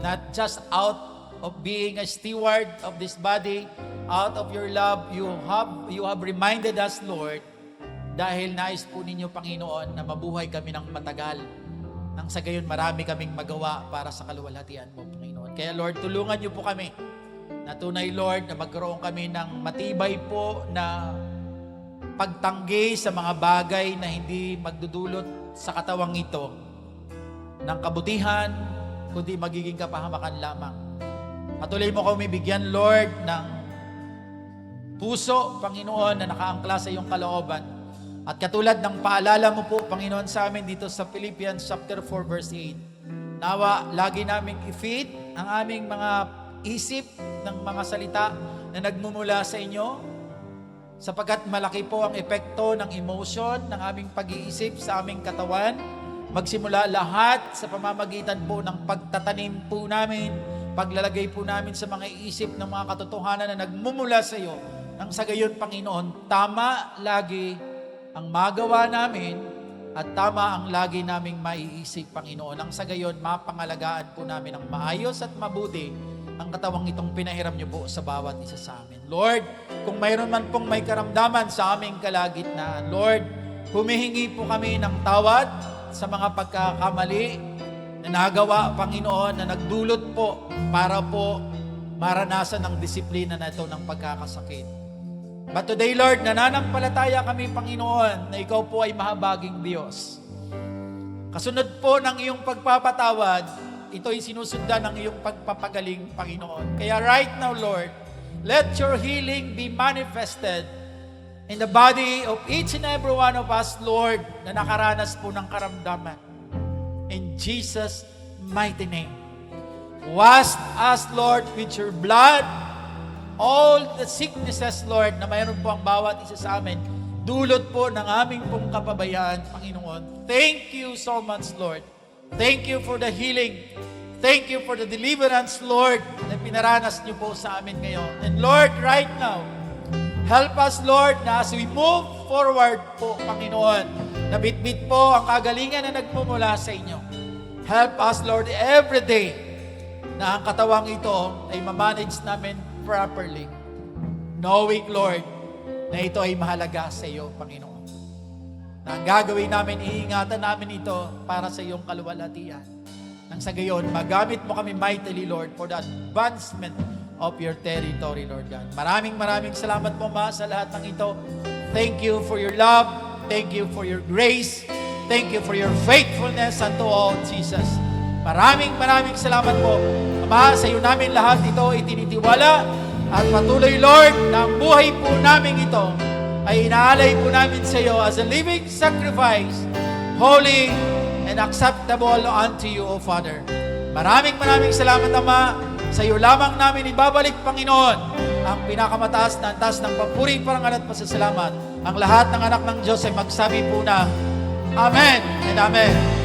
not just out of being a steward of this body, out of your love, you have reminded us, Lord, dahil nais po ninyo, Panginoon, na mabuhay kami ng matagal. Nang sa gayon, marami kaming magawa para sa kaluwalhatian mo, Panginoon. Kaya, Lord, tulungan niyo po kami na tunay, Lord, na magkaroon kami ng matibay po na pagtanggi sa mga bagay na hindi magdudulot sa katawang ito ng kabutihan, kundi magiging kapahamakan lamang. Patuloy mo kami bigyan, Lord, ng puso, Panginoon, na nakaangkla sa iyong kalooban. At katulad ng paalala mo po, Panginoon, sa amin dito sa Philippians chapter 4 verse 8, nawa lagi naming i-feed ang aming mga isip ng mga salita na nagmumula sa inyo, sapagkat malaki po ang epekto ng emotion ng aming pag-iisip sa aming katawan, magsimula lahat sa pamamagitan po ng pagtatanim po namin, paglalagay po namin sa mga iisip ng mga katotohanan na nagmumula sa iyo. Nang sa gayon, Panginoon, tama lagi ang magawa namin at tama ang lagi naming maiisip, Panginoon. Nang sa gayon, mapangalagaan po namin ang maayos at mabuti ang katawang itong pinahiram niyo po sa bawat isa sa amin. Lord, kung mayroon man pong may karamdaman sa aming kalagitnaan, Lord, humihingi po kami ng tawad sa mga pagkakamali na nagawa, Panginoon, na nagdulot po para po maranasan ang disiplina na ito ng pagkakasakit. But today, Lord, nananampalataya kami, Panginoon, na ikaw po ay mahabaging Diyos. Kasunod po ng iyong pagpapatawad, ito'y sinusundan ng iyong pagpapagaling, Panginoon. Kaya right now, Lord, let your healing be manifested in the body of each and every one of us, Lord, na nakaranas po ng karamdaman. In Jesus' mighty name. Wash us, Lord, with your blood. All the sicknesses, Lord, na mayroon po ang bawat isa sa amin, dulot po ng aming pong kapabayaan, Panginoon. Thank you so much, Lord. Thank you for the healing. Thank you for the deliverance, Lord, na pinaranas niyo po sa amin ngayon. And Lord, right now, help us, Lord, na as we move forward po, Panginoon, na bitbit po ang kagalingan na nagmumula sa inyo. Help us, Lord, every day na ang katawang ito ay mamanage namin properly. Knowing, Lord, na ito ay mahalaga sa iyo, Panginoon. Na ang gagawin namin, iingatan namin ito para sa iyong kaluwalhatian. Nang sa gayon, magamit mo kami mightily, Lord, for the advancement of your territory, Lord God. Maraming salamat po, Ma, sa lahat ng ito. Thank you for your love. Thank you for your grace. Thank you for your faithfulness unto all, Jesus. Maraming salamat po. Ama, sa iyo namin lahat ito itinitiwala at patuloy, Lord, na ang buhay po namin ito ay inaalay po namin sa iyo as a living sacrifice, holy and acceptable unto you, O Father. Maraming salamat, Ama. Sa iyo lamang namin ibabalik, Panginoon, ang pinakamataas na antas ng papuri, parangal at pasasalamat. Ang lahat ng anak ng Diyos ay magsabi po na Amen and Amen.